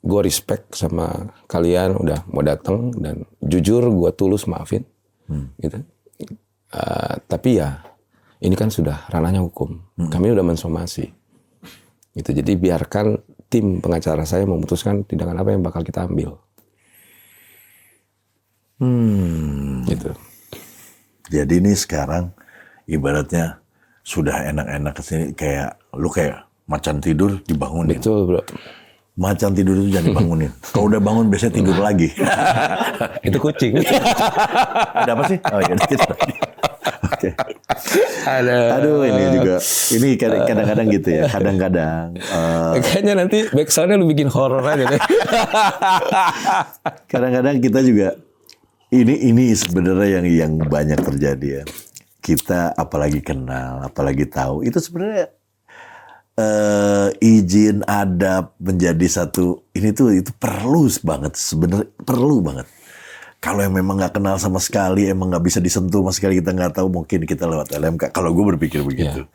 S1: gue respect sama kalian udah mau datang dan jujur gue tulus maafin, gitu. Tapi ya ini kan sudah ranahnya hukum. Kami udah mensomasi, gitu. Jadi biarkan tim pengacara saya memutuskan tindakan apa yang bakal kita ambil. Gitu.
S2: Jadi ini sekarang ibaratnya sudah enak-enak kesini kayak lu kayak macan tidur dibangunin.
S1: Betul bro.
S2: Macan tidur itu jangan dibangunin. Kalau udah bangun biasanya tidur lagi.
S1: Itu kucing.
S2: Ada apa sih? Oh iya, dikit lagi. Oke.
S1: Aduh,
S2: ini juga. Ini kadang-kadang gitu ya. Kadang-kadang.
S1: Kayaknya nanti backsoundnya lu bikin horor aja deh.
S2: Kadang-kadang kita juga. Ini sebenarnya yang banyak terjadi ya. Kita apalagi kenal, apalagi tahu. Itu sebenarnya izin adab menjadi satu. Ini tuh itu perlu banget sebenarnya perlu banget. kalau yang memang nggak kenal sama sekali, emang nggak bisa disentuh sama sekali, kita nggak tahu, mungkin kita lewat LMK. Kalau gue berpikir begitu.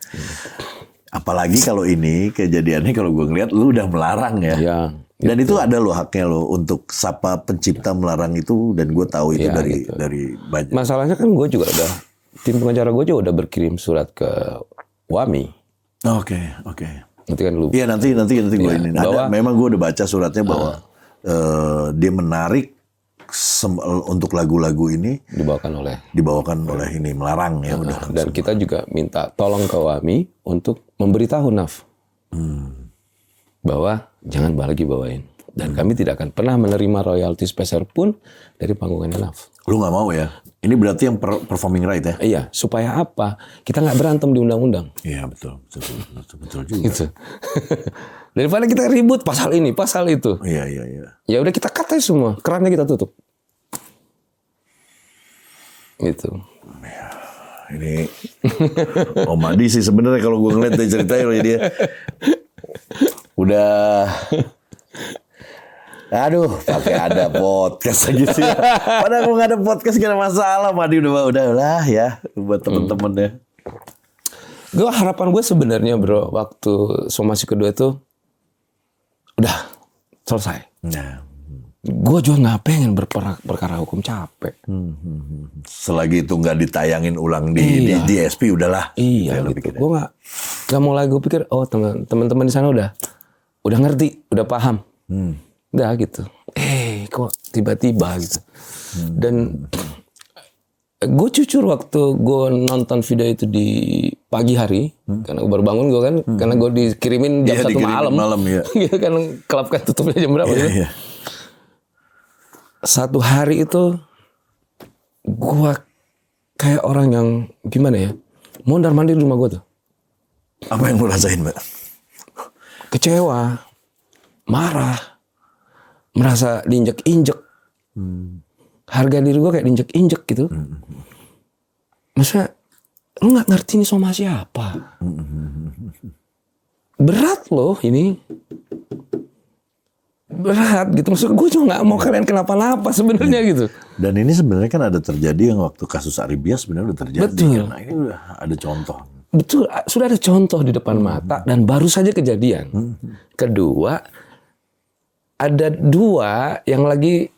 S2: Apalagi kalau ini kejadiannya, kalau gue ngeliat lu udah melarang ya. Dan itu ada loh haknya lo untuk sapa pencipta melarang itu, dan gue tahu itu dari banyak.
S1: Masalahnya kan gue juga tim pengacara gue juga udah berkirim surat ke WAMI.
S2: Oke.
S1: Nanti kan lu.
S2: Iya nanti gue ini. Memang gue udah baca suratnya bahwa dia menarik untuk lagu-lagu ini dibawakan oleh ini, melarang ya.
S1: Dan kita juga minta tolong ke WAMI untuk memberitahu NAF bahwa jangan lagi bawain, dan kami tidak akan pernah menerima royalti sepeser pun dari panggungan NAF.
S2: Lu nggak mau ya? Ini berarti yang performing right ya?
S1: Iya, supaya apa? Kita nggak berantem di undang-undang.
S2: Iya betul juga.
S1: Gitu. Daripada kita ribut pasal ini, pasal itu.
S2: Iya.
S1: Ya udah kita cut aja semua, kerannya kita tutup. Gitu.
S2: Ya, ini Om Adi sih sebenarnya kalau gue ngeliat dari ceritanya dia udah, aduh, pakai ada podcast lagi sih. Padahal kalau nggak ada podcast gak ada masalah. Madi udahlah ya buat temen-temennya.
S1: Harapan gue sebenarnya bro, waktu somasi kedua itu udah selesai.
S2: Nah,
S1: gue juga nggak pengen berperkara hukum, capek.
S2: Selagi itu nggak ditayangin ulang di SP, udahlah.
S1: Iya gitu. Gue nggak mau lagi. Gue pikir, oh teman-teman di sana udah ngerti, udah paham. Udah gitu. Kok tiba-tiba gitu. Dan gue jujur waktu gue nonton video itu di pagi hari, karena gue baru bangun gue kan, karena gue dikirimin jam 1 malam. Ya. Gitu kan, klub kan tutupnya jam berapa gitu. Iya. Satu hari itu gue kayak orang yang gimana ya, mondar-mandir di rumah gue tuh.
S2: Apa yang lu rasain, Mbak?
S1: Kecewa, marah, merasa diinjek-injek. Harga diri gue kayak diinjek-injek gitu. Maksudnya, lu gak ngerti ini sama siapa. Berat loh ini. Berat gitu. Maksudnya gue juga gak mau kalian kenapa-napa sebenarnya gitu.
S2: Dan ini sebenarnya kan ada terjadi yang waktu kasus Aribia sebenarnya udah terjadi.
S1: Betul.
S2: Nah ini udah ada contoh.
S1: Betul, sudah ada contoh di depan mata dan baru saja kejadian. Kedua, ada dua yang lagi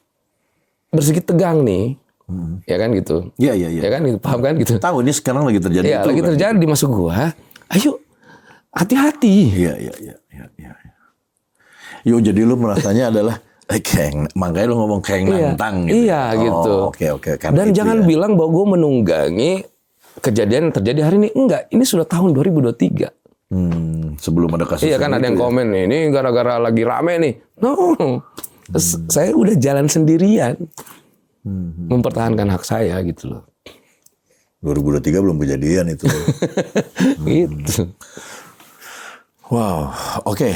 S1: bersegi tegang nih, ya kan gitu.
S2: Iya.
S1: Ya kan gitu, paham kan gitu.
S2: Tahu ini sekarang lagi terjadi.
S1: Iya, lagi terjadi di masuk gua. Ayo, hati-hati.
S2: Iya. Yuk, jadi lu merasanya adalah makanya lu ngomong nantang gitu.
S1: Iya gitu.
S2: Oke.
S1: Dan jangan bilang bahwa gua menunggangi kejadian yang terjadi hari ini. Enggak, ini sudah tahun 2023.
S2: Sebelum ada kasus.
S1: Iya kan ada yang komen nih, ini gara-gara lagi rame nih. No. Saya udah jalan sendirian. Mempertahankan hak saya gitu loh.
S2: 2023 belum kejadian itu.
S1: Gitu.
S2: Wow, oke.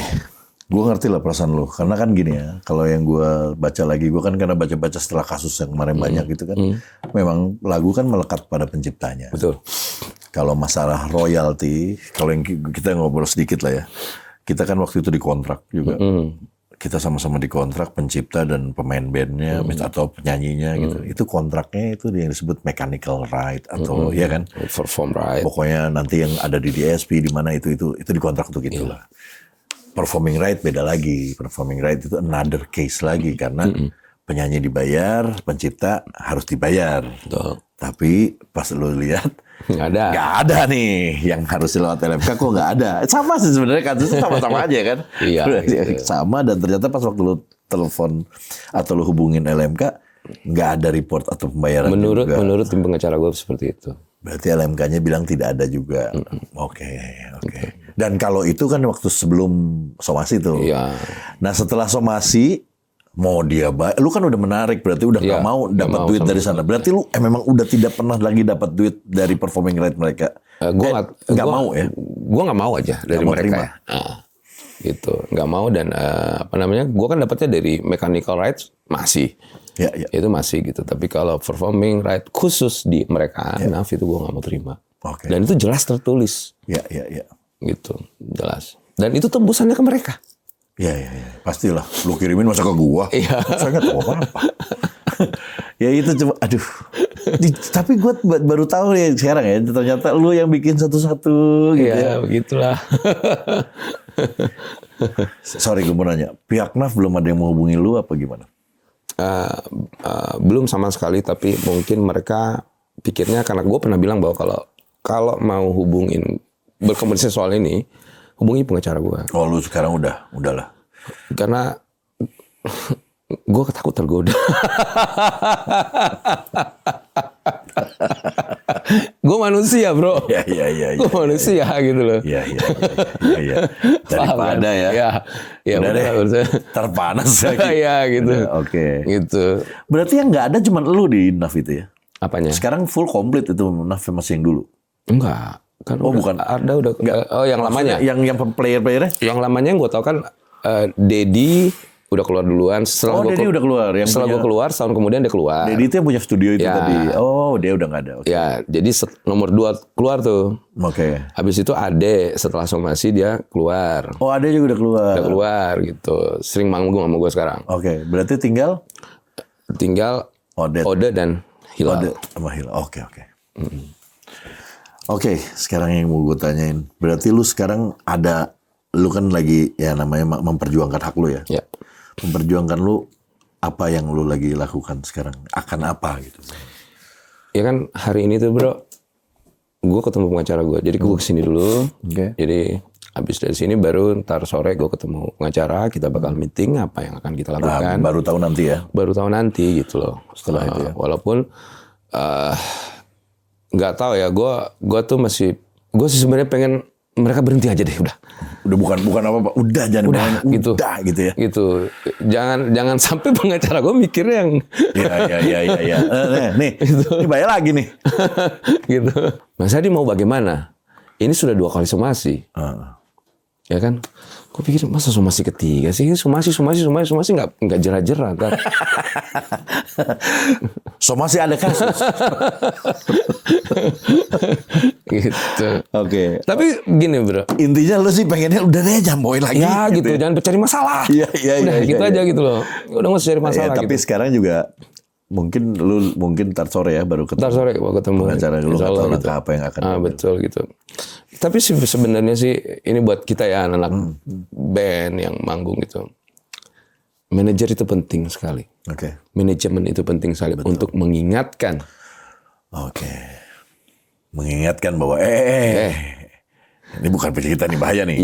S2: Gue ngerti lah perasaan lo. Karena kan gini ya, kalau yang gue baca lagi, gue kan karena baca-baca setelah kasus yang kemarin banyak gitu kan. Memang lagu kan melekat pada penciptanya.
S1: Betul.
S2: Kalau masalah royalti, kalau yang kita ngobrol sedikit lah ya. Kita kan waktu itu dikontrak juga. Kita sama-sama dikontrak pencipta dan pemain bandnya atau penyanyinya gitu. Itu kontraknya itu yang disebut mechanical right atau ya kan?
S1: Perform right.
S2: Pokoknya nanti yang ada di DSP di mana itu dikontrak untuk itulah. Performing right beda lagi. Performing right itu another case lagi karena penyanyi dibayar, pencipta harus dibayar.
S1: Betul.
S2: Tapi pas lu lihat
S1: nggak
S2: ada nih yang harus lewat LMK, kok nggak ada. Sama sih sebenarnya kasusnya sama-sama aja kan.
S1: Iya. Gitu.
S2: Sama, dan ternyata pas waktu lu telepon atau lu hubungin LMK nggak ada report atau pembayaran.
S1: Menurut tim pengacara gue seperti itu.
S2: Berarti LMK-nya bilang tidak ada juga. Oke. Dan kalau itu kan waktu sebelum somasi tuh.
S1: Iya.
S2: Nah setelah somasi mau dia lu kan udah menarik, berarti udah nggak mau dapat duit dari sana. Berarti lu memang udah tidak pernah lagi dapat duit dari performing right mereka.
S1: Gue nggak
S2: mau ya.
S1: Gue nggak mau aja dari mereka. Ya. Gitu, nggak mau. Dan gue kan dapatnya dari mechanical rights masih.
S2: Ya.
S1: Itu masih gitu. Tapi kalau performing right khusus di mereka, NAF itu gue nggak mau terima.
S2: Okay.
S1: Dan itu jelas tertulis.
S2: Ya.
S1: Gitu, jelas. Dan itu tembusannya ke mereka.
S2: Ya. Pastilah. Lu kirimin masa ke gua?
S1: Iya.
S2: Saya nggak tahu apa-apa. Ya itu coba, aduh. Tapi gue baru tahu ya sekarang ya, ternyata lu yang bikin satu-satu gitu ya.
S1: Ya begitulah.
S2: Sorry gue mau nanya, pihak NAF belum ada yang mau hubungi lu apa gimana?
S1: Belum sama sekali, tapi mungkin mereka pikirnya karena gue pernah bilang bahwa kalau mau hubungin berkomunikasi soal ini, hubungi pengacara gue.
S2: Oh lu sekarang udahlah.
S1: Karena gue takut tergoda. Gue manusia bro.
S2: Iya.
S1: Gue manusia gitu loh.
S2: Iya. Daripada ya.
S1: Ya
S2: udah deh.
S1: bener.
S2: Terpanas lagi.
S1: Iya gitu.
S2: Oke.
S1: Gitu.
S2: Berarti yang nggak ada cuma lu di NAF itu ya?
S1: Apanya?
S2: Sekarang full komplit itu NAF masih yang dulu?
S1: Enggak. Kan
S2: bukan.
S1: Ada udah. Oh yang lamanya.
S2: Yang player-playernya?
S1: Yang lamanya yang gue tau kan Dedi udah keluar duluan.
S2: Dedi udah keluar.
S1: Setelah gue keluar, setahun kemudian dia keluar.
S2: Dedi itu yang punya studio itu
S1: Ya.
S2: tadi. Oh, dia udah nggak ada. Okay.
S1: Ya, jadi nomor 2 keluar tuh.
S2: Oke.
S1: Habis itu Ade setelah somasi dia keluar.
S2: Oh, Ade juga udah keluar.
S1: Udah keluar gitu. Sering manggung sama gue sekarang.
S2: Oke, berarti tinggal
S1: Ode dan Hilal.
S2: Ode sama Hilal. Oke. Oke, sekarang yang mau gue tanyain. Berarti lu sekarang lu kan lagi ya namanya memperjuangkan hak lu ya.
S1: Ya.
S2: Memperjuangkan lu, apa yang lu lagi lakukan sekarang? Akan apa gitu?
S1: Ya kan hari ini tuh bro, gue ketemu pengacara gue. Jadi gue kesini dulu.
S2: Oke.
S1: Jadi habis dari sini baru ntar sore gue ketemu pengacara. Kita bakal meeting apa yang akan kita lakukan.
S2: Baru tahu nanti ya?
S1: Baru tahu nanti gitu loh.
S2: Setelah itu ya?
S1: Walaupun nggak tahu ya. Gue tuh gue sih sebenarnya pengen mereka berhenti aja deh udah.
S2: Udah bukan apa-apa. Udah jangan
S1: gitu.
S2: Udah gitu ya.
S1: Gitu. Jangan sampai pengacara gue mikirnya yang
S2: Iya. Nih, ini bayar lagi nih.
S1: gitu. Mas Hadi mau bagaimana? Ini sudah 2 kali somasi. Ya kan? Gue pikir masa somasi ketiga sih? Somasi nggak jerat-jerat kan?
S2: Somasi ada kasus.
S1: Gitu.
S2: Oke.
S1: Tapi gini bro.
S2: Intinya lu sih pengennya udah deh jangan bawain lagi.
S1: Ya gitu. Jangan cari masalah.
S2: Iya.
S1: Udah gitu aja gitu loh. Udah nggak usah cari masalah
S2: Tapi
S1: gitu.
S2: sekarang juga mungkin ntar sore ya baru ketemu.
S1: Ntar sore gua ketemu.
S2: Pengacara lu nggak tahu langkah apa yang akan.
S1: Betul gitu. Tapi sebenarnya sih ini buat kita ya anak band yang manggung gitu. Manajer itu penting sekali.
S2: Oke.
S1: Manajemen itu penting sekali untuk mengingatkan.
S2: Oke. Mengingatkan bahwa ini bukan kita nih, bahaya nih.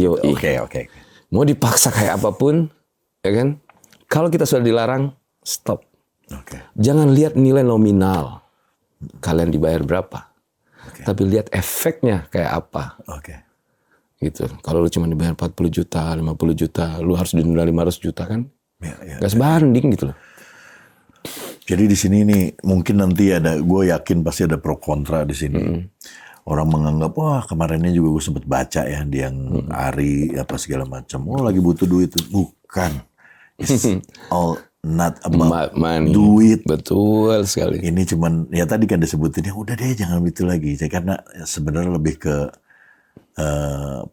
S2: Oke.
S1: Mau dipaksa kayak apapun, ya kan? Kalau kita sudah dilarang, stop.
S2: Oke.
S1: Jangan lihat nilai nominal. Kalian dibayar berapa. Tapi lihat efeknya kayak apa.
S2: Oke.
S1: Gitu. Kalau lu cuma dibayar 40 juta, 50 juta, lu harus didenda 500 juta kan?
S2: Ya.
S1: Gak sebanding gitu loh.
S2: Jadi di sini nih mungkin nanti gue yakin pasti ada pro kontra di sini. Orang menganggap wah kemarinnya juga gue sempet baca ya di yang Ari apa segala macam. Oh lagi butuh duit. Bukan. It's all not about
S1: Money.
S2: duit.
S1: Betul sekali.
S2: Ini cuman ya tadi kan disebutin ya udah deh jangan itu lagi. Karena sebenarnya lebih ke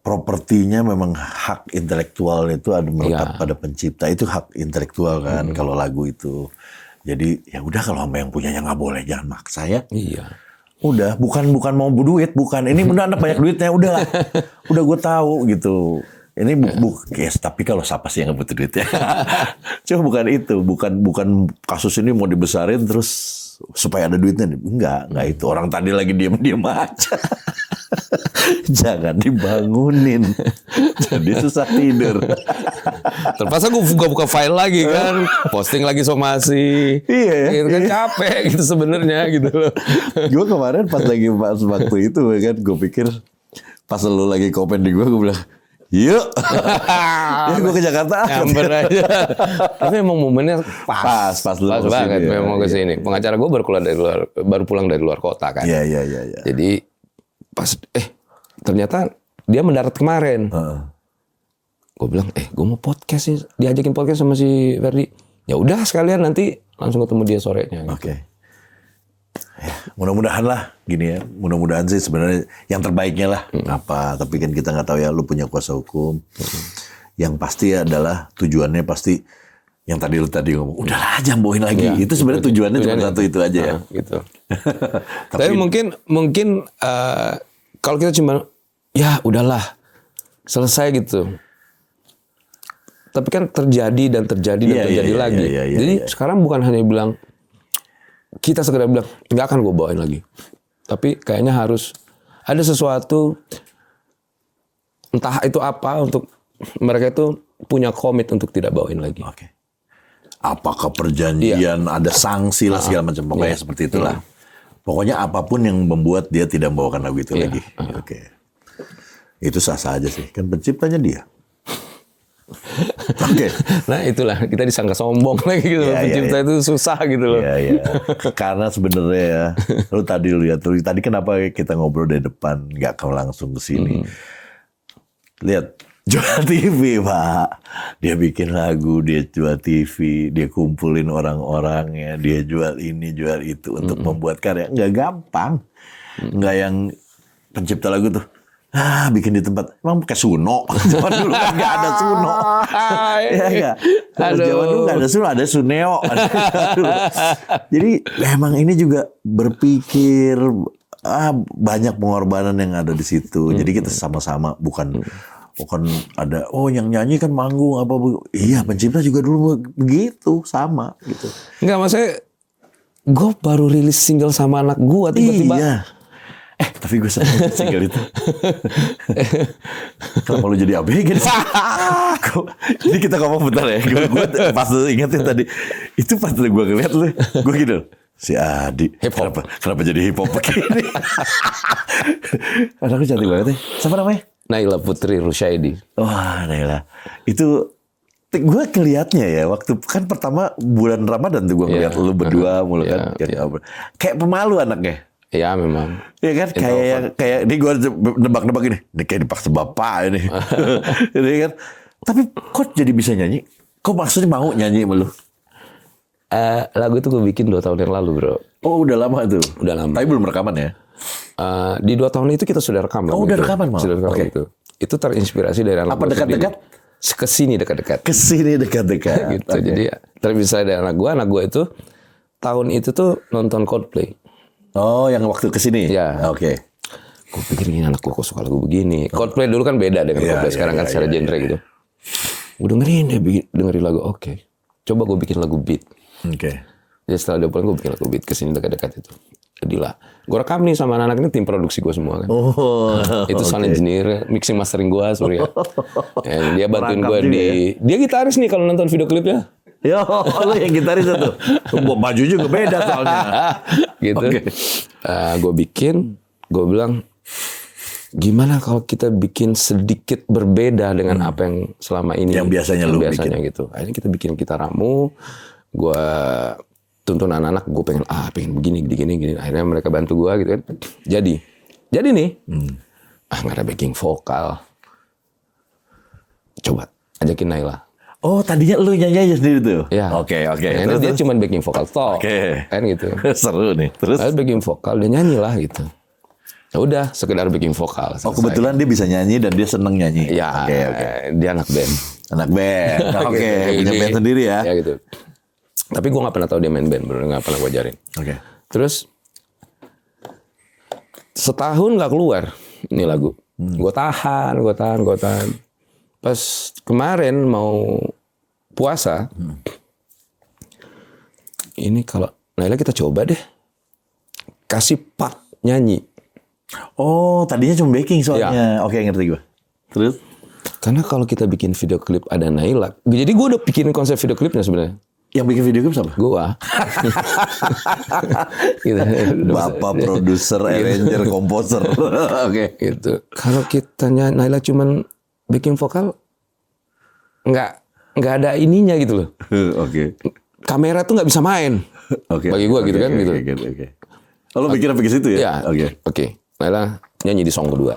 S2: propertinya memang hak intelektual itu ada melekat pada pencipta. Itu hak intelektual kan kalau lagu itu. Jadi ya udah kalau sama yang punyanya nggak boleh jangan maksa ya.
S1: Iya.
S2: Udah bukan mau duit, bukan. Ini benar anak banyak duitnya udah gue tahu gitu. Ini yes, tapi kalau siapa sih yang nggak butuh duit ya? Cuma bukan itu, bukan kasus ini mau dibesarin terus supaya ada duitnya. Enggak itu. Orang tadi lagi diam-diam aja. Jangan dibangunin. Jadi susah tidur.
S1: Terpaksa gue buka file lagi kan, posting lagi somasi.
S2: Iya.
S1: Gitu kan capek gitu sebenarnya gitu loh.
S2: Gue kemarin pas waktu itu kan gue pikir pas lu lagi komen di gue bilang yuk. Ya gue ke Jakarta.
S1: Nyamper aja. Tapi emang momennya pas
S2: lu
S1: banget
S2: ya.
S1: memang ke sini. Pengacara gue baru pulang dari luar kota kan.
S2: Iya.
S1: Jadi pas ternyata dia mendarat kemarin. Gue bilang, gue mau podcast sih, diajakin podcast sama si Ferdi. Ya udah sekalian nanti langsung ketemu dia sorenya. Gitu.
S2: Oke. Ya, mudah-mudahan lah gini ya. Mudah-mudahan sih sebenarnya yang terbaiknya lah. Apa? Tapi kan kita nggak tahu ya. Lu punya kuasa hukum. Yang pasti adalah tujuannya pasti Yang tadi ngomong, udahlah jamboin lagi. Ya, itu sebenarnya tujuannya cuma satu itu aja ya.
S1: Gitu. Tapi mungkin kalau kita cuma ya udahlah selesai gitu. Tapi kan terjadi dan terjadi lagi. Jadi sekarang bukan hanya bilang kita sekedar bilang nggak akan gue bawain lagi. Tapi kayaknya harus ada sesuatu, entah itu apa, untuk mereka itu punya komit untuk tidak bawain lagi.
S2: Oke. Apakah perjanjian, ada sanksi lah segala macam, pokoknya seperti itulah. Pokoknya apapun yang membuat dia tidak membawakan lagu itu lagi. Oke. Itu sah-sah aja sih, kan penciptanya dia. Oke.
S1: Nah itulah, kita disangka sombong lagi gitu. Pencipta itu susah gitu loh.
S2: Iya. Karena sebenarnya ya, lu lihat, tadi kenapa kita ngobrol dari depan, nggak kau langsung ke sini. Lihat. Jual TV, Pak. Dia bikin lagu, dia jual TV, dia kumpulin orang-orangnya, dia jual ini, jual itu untuk membuat karya. Nggak gampang. Nggak yang pencipta lagu tuh, bikin di tempat. Emang pakai Suno. Zaman dulu kan nggak ada Suno. Ya nggak? Zaman dulu nggak ada Suno, ada Suneo. Jadi emang ini juga berpikir, banyak pengorbanan yang ada di situ. Jadi kita sama-sama, bukan ada yang nyanyi kan manggung apa iya, pencipta juga dulu begitu, sama gitu.
S1: Enggak, maksudnya gue baru rilis single sama anak gue tiba-tiba.
S2: Iya. Tapi gue senang single itu. Kenapa lu jadi ABG? Jadi kita ngomong bentar ya. Gue pas ingetin tadi, itu pas gue ngeliat lu, gue gitu, si Adi kenapa jadi hip hop begini? Anakku cantik banget ya. Siapa namanya?
S1: Naila Putri Rushaidi.
S2: Wah, Naila. Itu gue kelihatnya ya, waktu kan pertama bulan Ramadan tuh gue ngeliat lu berdua mulu kan. Kayak pemalu anaknya.
S1: Iya memang.
S2: Iya kan, kayak ini gue nebak-nebak ini kayak dipaksa bapak ini. Ini kan. Tapi kok jadi bisa nyanyi? Kok maksudnya mau nyanyi sama lu?
S1: Lagu itu gue bikin 2 tahun yang lalu, bro.
S2: Oh, udah lama tuh.
S1: Udah lama.
S2: Tapi belum rekaman ya?
S1: Di 2 tahun itu kita sudah rekam.
S2: Oh, udah rekaman malah.
S1: Sudah rekam gitu. Itu terinspirasi dari anak gue.
S2: Apa dekat-dekat?
S1: Kesini dekat-dekat.
S2: Kesini dekat-dekat.
S1: Gitu. Jadi terinspirasi dari anak gue itu tahun itu tuh nonton Coldplay.
S2: Oh, yang waktu kesini?
S1: Ya.
S2: Oke.
S1: Gue pikir ini anak gue kok suka lagu begini. Coldplay dulu kan beda dengan Coldplay sekarang kan secara genre gitu. Gue dengerin lagu, oke. Coba gue bikin lagu beat.
S2: Oke.
S1: Jadi setelah dia pulang gue bikin lagu beat Kesini dekat-dekat itu. Jadilah. Gue rekam nih sama anak-anak ini, tim produksi gue semua kan. Itu sound engineer, mixing mastering gue, Surya. Dia bantuin gue dia gitaris nih kalau nonton video klipnya.
S2: Yo, lo yang gitaris itu. Baju juga beda soalnya.
S1: Gitu. Gue bikin, gue bilang, gimana kalau kita bikin sedikit berbeda dengan apa yang selama ini.
S2: Yang biasanya lu bikin.
S1: Gitu. Akhirnya kita bikin kita ramu, gue tuntun anak-anak, gue pengen begini. Akhirnya mereka bantu gue gitu kan. Jadi nih, nggak ada backing vokal. Coba ajakin Naila.
S2: Oh, tadinya lu nyanyi aja sendiri tuh?
S1: Ya.
S2: Oke.
S1: Nah, dia cuma backing vokal toh. Kan gitu.
S2: Seru nih. Terus?
S1: Lalu backing vokal, dia nyanyi lah gitu. Ya udah, sekedar backing vokal.
S2: Oh, kebetulan dia bisa nyanyi dan dia seneng nyanyi.
S1: Ya, dia anak band.
S2: Anak band. Oke, punya band sendiri ya.
S1: Ya gitu. Tapi gue gak pernah tahu dia main band, bener gak pernah gue ajarin.
S2: Oke.
S1: Terus setahun gak keluar ini lagu. Gue tahan. Pas kemarin mau puasa, ini kalau Naila kita coba deh kasih part nyanyi.
S2: Oh, tadinya cuma backing soalnya. Oke, ngerti gue. Terus?
S1: Karena kalau kita bikin video klip ada Naila, jadi gue udah bikin konsep video klipnya sebenarnya.
S2: Yang bikin video klip siapa?
S1: Gua. Gitu.
S2: Bapak produser, arranger, komposer. Oke.
S1: Gitu. Kalau kita Naila cuman backing vokal, nggak ada ininya gitu loh.
S2: Oke.
S1: Kamera tuh nggak bisa main. Bagi gua gitu kan gitu.
S2: Oke. Lo mikirnya ke situ ya?
S1: Oke. Naila nyanyi di song kedua.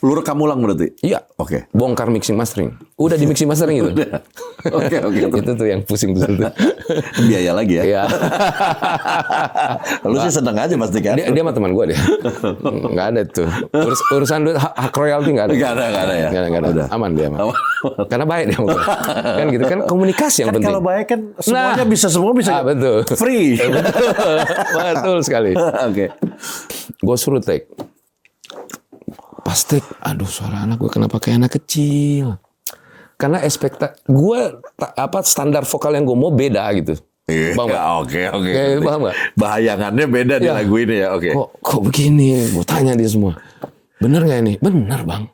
S2: Lu rekam ulang berarti?
S1: Iya.
S2: Oke.
S1: Bongkar mixing mastering. Udah di mixing mastering itu.
S2: Oke.
S1: Itu tuh yang pusing tuh.
S2: Biaya lagi ya.
S1: Iya.
S2: Lu sih seneng aja pasti kan?
S1: Dia sama teman gue deh. Nggak ada tuh. Urusan duit hak royalti nggak ada.
S2: Nggak ada ya.
S1: Nggak ada. Aman dia mah. Karena baik dia sama gue. Kan gitu kan komunikasi yang penting.
S2: Kalau baik kan semuanya semua bisa.
S1: Betul.
S2: Free.
S1: Betul sekali.
S2: Oke.
S1: Gue suruh take. Pas take, aduh suara anak gue kenapa kayak anak kecil. Karena gue standar vokal yang gue mau beda gitu. Paham nggak?
S2: Oke.
S1: Paham nggak?
S2: Bayangannya beda di lagu ini ya. Oke.
S1: Kok begini? Gue tanya dia semua. Bener nggak ini? Bener bang.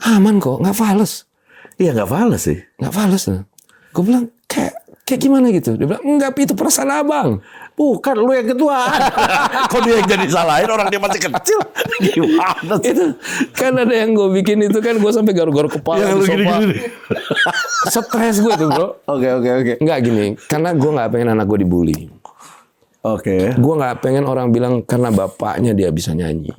S1: Aman kok, nggak fals.
S2: Iya nggak fals sih.
S1: Nggak fals. Gue bilang kayak gimana gitu. Dia bilang enggak, itu perasaan abang.
S2: Bukan, lu yang ketua. Kok dia yang jadi salahin, orang dia masih kecil. Gimana sih?
S1: Itu kan ada yang gue bikin itu kan gue sampai garu-garu kepala
S2: Ya,
S1: di sofa.
S2: gini.
S1: Stres gue tuh bro.
S2: Oke.
S1: Enggak gini, karena gue nggak pengen anak gue dibully.
S2: Oke.
S1: Gue nggak pengen orang bilang karena bapaknya dia bisa nyanyi.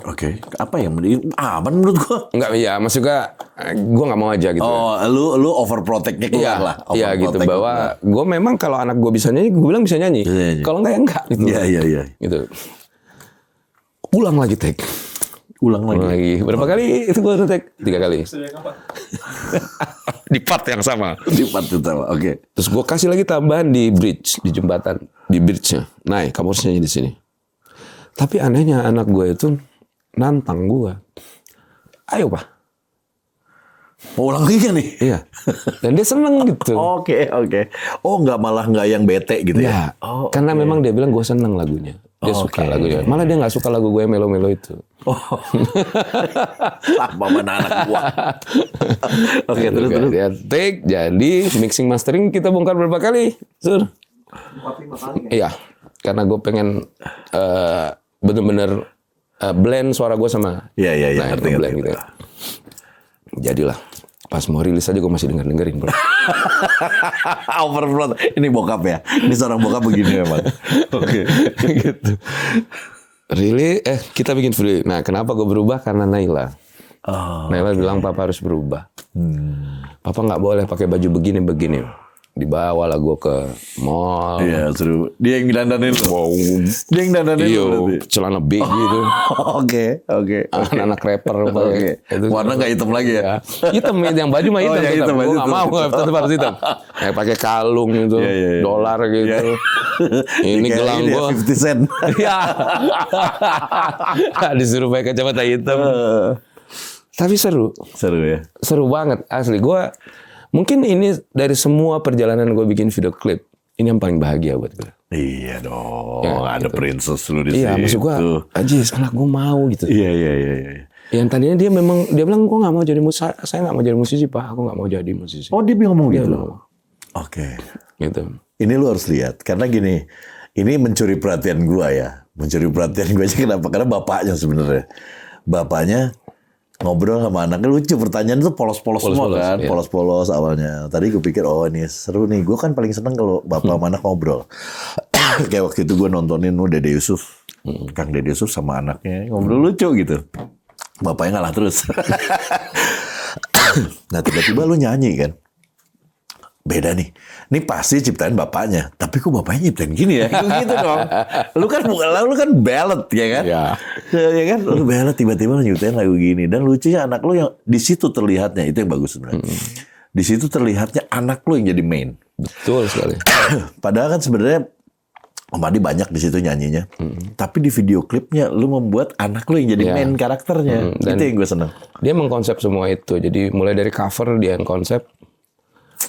S2: Oke. Apa yang aman menurut gua?
S1: Enggak, ya maksudnya gue nggak mau aja gitu.
S2: Oh, lu overprotectnya keluar lah.
S1: Iya gitu, bahwa gue memang kalau anak gue bisa nyanyi, gue bilang bisa nyanyi. Kalau enggak ya enggak gitu.
S2: Iya.
S1: Gitu. Ulang lagi take.
S2: Ulang lagi.
S1: Berapa kali itu gue take? 3 kali. Di part yang sama.
S2: Di part yang sama. Oke.
S1: Terus gue kasih lagi tambahan di bridge, di jembatan, di bridge-nya. Nah, kamu harus nyanyi di sini. Tapi anehnya anak gue itu nantang gue. Ayo pak.
S2: Mau ulang lagi kan nih?
S1: Iya. Dan dia seneng gitu.
S2: Oke. Oh nggak yang bete gitu ya?
S1: Karena memang dia bilang gue seneng lagunya. Dia suka lagunya. Malah dia nggak suka lagu gue yang melo-melo itu.
S2: Sama mana anak gua. Oke, terus.
S1: Dia take, jadi mixing mastering kita bongkar berapa kali? Sur?
S3: 4-5 kali.
S1: Iya. Karena gue pengen bener-bener blend suara gue sama.
S2: Iya.
S1: Ngerti. Gitu. Jadilah. Pas mau rilis aja gue masih dengerin bro.
S2: Overflow. Ini bokap ya. Ini seorang bokap begini memang. Oke.
S1: Gitu. Kita bikin video. Nah, kenapa gue berubah? Karena Naila. Naila bilang papa harus berubah. Papa nggak boleh pakai baju begini. Dibawa lah gue ke mall.
S2: Iya, seru. Dia yang dandanin lo.
S1: Wow.
S2: Dia yang dandanin lo berarti.
S1: Celana big gitu.
S2: Oke.
S1: Anak rapper.
S2: Oke. Warna nggak hitam lagi ya?
S1: Hitam, yang baju mah hitam.
S2: yang hitam.
S1: Gue nggak mau, tetap harus hitam. Kayak pakai kalung gitu, dolar gitu. Ini gelang gue.
S2: 50 sen.
S1: Iya. Disuruh pakai kacamata hitam. Tapi seru.
S2: Seru ya?
S1: Seru banget, asli. Gue mungkin ini dari semua perjalanan gue bikin video klip, ini yang paling bahagia buat gue.
S2: Iya dong.
S1: Ya,
S2: ada
S1: gitu.
S2: princess lu di situ.
S1: Iya, maksud gue, Ajis, anak gue mau gitu.
S2: Iya.
S1: Yang tadinya dia bilang gue nggak mau jadi musisi, saya nggak mau jadi musisi pak, aku nggak mau jadi musisi.
S2: Oh dia ngomong gitu.
S1: Dia
S2: Oke.
S1: Gitu.
S2: Ini lu harus lihat karena gini, ini mencuri perhatian gua ya, mencuri perhatian gua aja kenapa? Karena bapaknya sebenarnya, bapaknya ngobrol sama anaknya lucu, pertanyaan itu polos-polos semua kan,
S1: iya.
S2: polos-polos awalnya. Tadi gue pikir oh ini seru nih, gue kan paling seneng kalau bapak sama anak ngobrol. Kayak waktu itu gue nontonin Dede Yusuf, Kang Dede Yusuf sama anaknya ngobrol lucu gitu. Bapaknya ngalah terus. Nah tiba-tiba lu nyanyi kan. Beda nih. Ini pasti ciptain bapaknya. Tapi kok bapaknya nyiptain gini ya? Gitu dong. Lu kan ballad ya kan?
S1: Iya.
S2: Ya kan? Lu ballad tiba-tiba lu nyiptain lagu gini. Dan lucunya anak lu yang di situ terlihatnya. Itu yang bagus sebenarnya. Di situ terlihatnya anak lu yang jadi main.
S1: Betul sekali.
S2: Padahal kan sebenarnya Om Adi banyak di situ nyanyinya. Tapi di video klipnya lu membuat anak lu yang jadi main karakternya.
S1: Dan
S2: itu yang gue seneng.
S1: Dia mengkonsep semua itu. Jadi mulai dari cover dia yang konsep.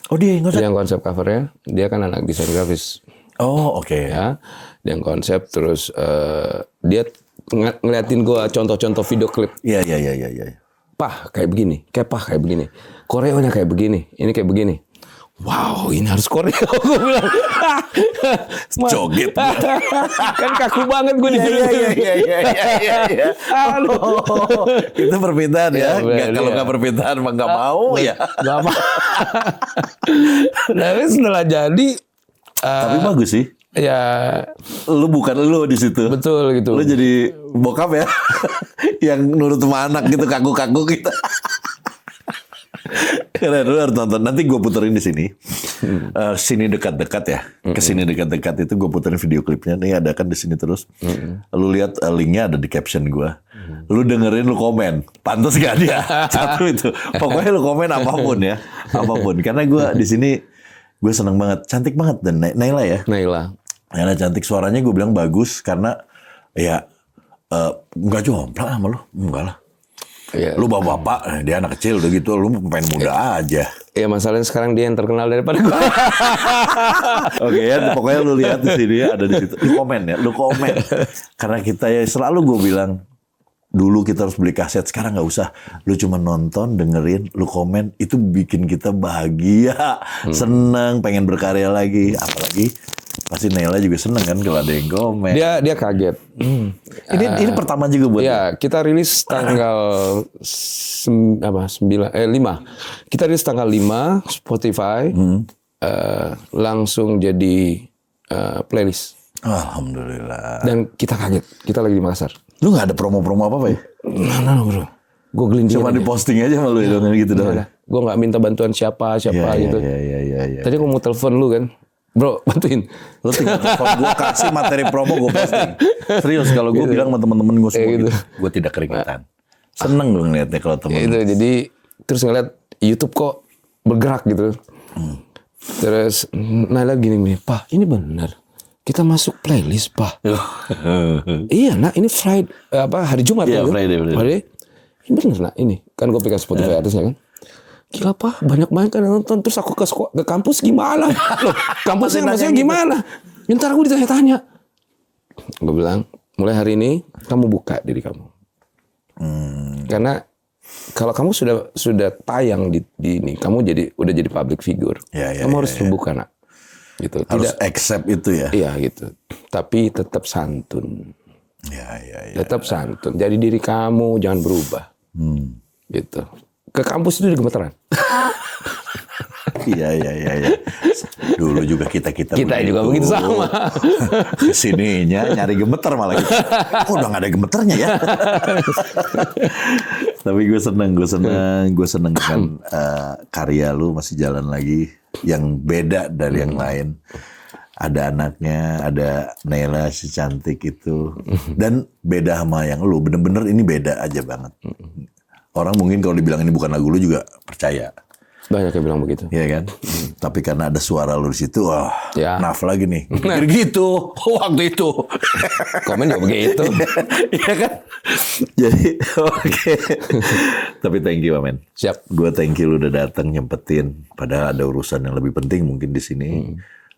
S2: Oh dia yang konsep?
S1: Dia yang konsep covernya. Dia kan anak desain grafis.
S2: Oh oke.
S1: Ya. Dia yang konsep terus dia ngeliatin gua contoh-contoh video klip.
S2: Iya.
S1: Pah kayak begini. Kayak begini. Koreonya kayak begini. Ini kayak begini. Wow, ini harus koreo. Gue bilang.
S2: Joget.
S1: Kan kaku banget gue di video.
S2: Iya. Itu permintaan ya. Kalau nggak permintaan mah nggak mau ya.
S1: Gak mau. Tapi setelah jadi.
S2: Tapi bagus sih.
S1: Ya,
S2: Lu bukan lu di situ.
S1: betul gitu.
S2: Lu jadi bokap ya, yang nurut sama anak gitu, kaku-kaku gitu. Karena lu harus nonton. Nanti gue puterin di sini. Sini dekat-dekat ya. Kesini dekat-dekat itu gue puterin video klipnya. Nih ada kan di sini terus. Lu lihat linknya ada di caption gue. Lu dengerin, lu komen. Pantas gak dia? Satu itu. Pokoknya lu komen apapun ya, apapun. Karena gue di sini gue seneng banget, cantik banget dan Naila ya. Naila cantik, suaranya gue bilang bagus karena ya nggak jomplang sama lu, enggak lah.
S1: Ya.
S2: Lu bapak-bapak, dia anak kecil udah gitu, lu pengen muda aja.
S1: Ya masalahnya sekarang dia yang terkenal daripada gue.
S2: Oke ya, pokoknya lu lihat di sini ada di situ. Lu komen ya, lu komen. Karena kita ya selalu gue bilang, dulu kita harus beli kaset, sekarang nggak usah. Lu cuma nonton, dengerin, lu komen, itu bikin kita bahagia, seneng, pengen berkarya lagi. Apalagi pasti Naila juga seneng kan kalau ada yang komen.
S1: Dia kaget.
S2: Ini pertama juga buat
S1: ya, kita rilis tanggal 5. Kita rilis tanggal 5 Spotify. Langsung jadi playlist.
S2: Alhamdulillah.
S1: Dan kita kaget. Kita lagi di Makassar.
S2: Lu nggak ada promo-promo apa ya?
S1: Nah, bro. Gue gelintir.
S2: Cuma di posting aja malu ya gitu doang.
S1: Gue nggak minta bantuan siapa gitu.
S2: Iya.
S1: Tadi gue mau telepon lu kan. Bro, bantuin.
S2: Lu tinggal telepon gue, kasih materi promo, gue posting. Serius, kalau gue bilang sama temen-temen gue semua gitu. Gue tidak keringetan. Seneng gue ngeliatnya kalau temen.
S1: Itu, jadi terus ngeliat YouTube kok bergerak gitu. Terus Naila gini, Pak, ini benar. Kita masuk playlist, Pak. Iya, nah ini hari Jumat.
S2: Iya,
S1: kan?
S2: Friday.
S1: Ini bener, nah ini. Kan gue pegang Spotify atasnya kan. Gila, Pak, banyak kan yang nonton. Terus aku ke kampus gimana? Loh, kampusnya maksudnya gimana? Ntar aku ditanya-tanya. Gue bilang, mulai hari ini kamu buka diri kamu. Karena kalau kamu sudah tayang di ini, kamu udah jadi public figure. Kamu harus terbuka, nak. Gitu.
S2: Harus accept itu ya.
S1: Iya gitu. Tapi tetap santun.
S2: Iya.
S1: Tetap santun. Jadi diri kamu jangan berubah. Gitu. Ke kampus itu gemeteran.
S2: Iya. Dulu juga kita
S1: juga begitu sama.
S2: Kesininya nyari gemeter malah kita. Kok udah gak ada gemeternya ya? Tapi gue seneng kan karya lu masih jalan lagi yang beda dari yang lain. Ada anaknya, ada Naila si cantik itu, dan beda sama yang lu. Bener-bener ini beda aja banget. Orang mungkin kalau dibilang ini bukan lagu lu juga percaya.
S1: Banyak yang bilang begitu.
S2: Iya kan? Tapi karena ada suara lu di situ, naf lagi nih. Pikir gitu waktu itu.
S1: Komen juga begitu.
S2: Iya kan? Jadi oke. Tapi thank you, Amen.
S1: Siap.
S2: Gue thank you lu udah datang nyempetin. Padahal ada urusan yang lebih penting mungkin di sini.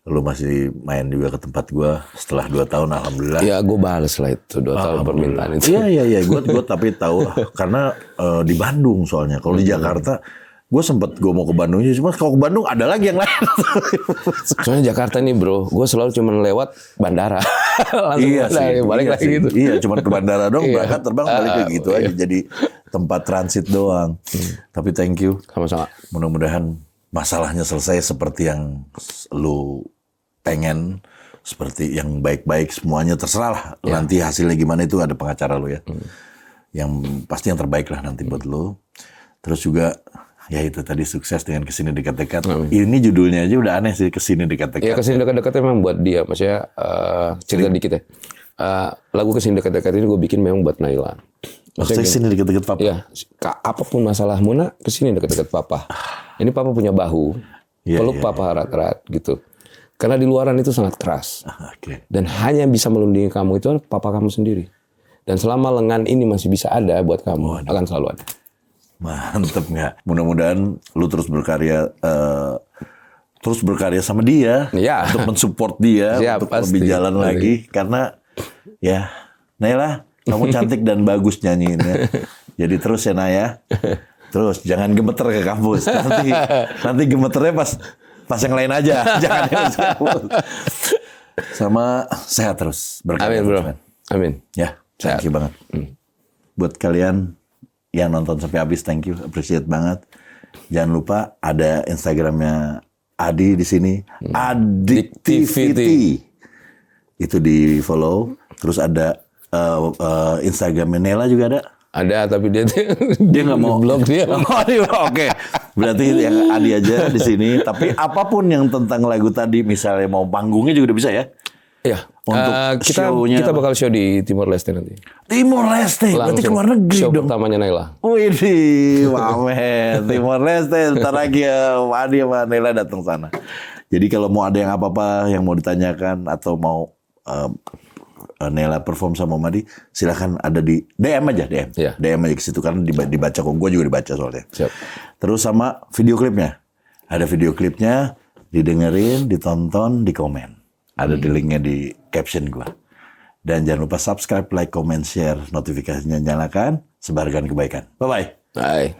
S2: Lu masih main juga ke tempat gue setelah 2 tahun, alhamdulillah.
S1: Iya, gue balas lah itu 2 tahun permintaan itu.
S2: Iya. Gue tapi tahu karena di Bandung soalnya. Kalau di Jakarta, gue mau ke Bandung. Cuma kalau ke Bandung ada lagi yang lain.
S1: Soalnya Jakarta nih bro, gue selalu cuma lewat bandara. Langsung balik lagi gitu.
S2: Iya, cuma ke bandara doang, berangkat terbang balik kayak gitu aja. Jadi tempat transit doang. Tapi thank you.
S1: Sama-sama.
S2: Mudah-mudahan masalahnya selesai seperti yang lu pengen, seperti yang baik-baik semuanya, terserah lah. Nanti hasilnya gimana itu ada pengacara lu ya. Yang pasti yang terbaik lah nanti buat lu. Terus juga ya itu tadi sukses dengan Kesini Dekat-Dekat. Ini judulnya aja udah aneh sih, Kesini Dekat-Dekat.
S1: Ya Kesini Dekat-Dekat memang buat dia. Maksudnya cerita dikit ya. Lagu Kesini Dekat-Dekat ini gue bikin memang buat Naila.
S2: Maksudnya Kesini Dekat-Dekat Papa?
S1: Iya. Apapun masalahmu nak, kesini dekat-dekat Papa. Ini Papa punya bahu. Peluk Papa erat-erat gitu. Karena di luaran itu sangat keras. Dan hanya bisa melindungi kamu itu Papa kamu sendiri. Dan selama lengan ini masih bisa ada buat kamu, akan selalu ada.
S2: Mantep nggak? Mudah-mudahan lu terus berkarya sama dia, untuk mensupport dia, untuk lebih jalan lagi. Karena ya, Naila, kamu cantik dan bagus nyanyiinnya. Jadi terus ya Naya, terus jangan gemeter ke kampus. Nanti gemeternya pas yang lain aja, jangan yang kampus. Sama sehat terus.
S1: Amin bro, amin.
S2: Ya, thank you banget. Buat kalian yang nonton sampai habis, thank you, appreciate banget. Jangan lupa ada Instagramnya Adi di sini, Addictivity. Itu di follow. Terus ada Instagramnya Nela juga ada.
S1: Ada, tapi dia
S2: nggak mau
S1: blog dia.
S2: Oke. Berarti yang Adi aja di sini. Tapi apapun yang tentang lagu tadi, misalnya mau panggungnya juga udah bisa ya.
S1: Iya.
S2: Untuk
S1: kita bakal show di Timor Leste nanti.
S2: Timor Leste, berarti ke luar negeri
S1: show
S2: dong.
S1: pertamanya Naila.
S2: Widih, Wamen, Timor Leste. Ntar lagi ya, Adi sama Nela datang sana. Jadi kalau mau ada yang apa-apa yang mau ditanyakan atau mau Nela perform sama Madi, silakan ada di DM aja, DM.
S1: Iya.
S2: DM aja ke situ karena dibaca kok. Gue juga dibaca soalnya.
S1: Siap.
S2: Terus sama video klipnya. Ada video klipnya, didengerin, ditonton, di komen. Ada di linknya di caption gue. Dan jangan lupa subscribe, like, comment, share, notifikasinya nyalakan, sebarkan kebaikan. Bye-bye.
S1: Bye.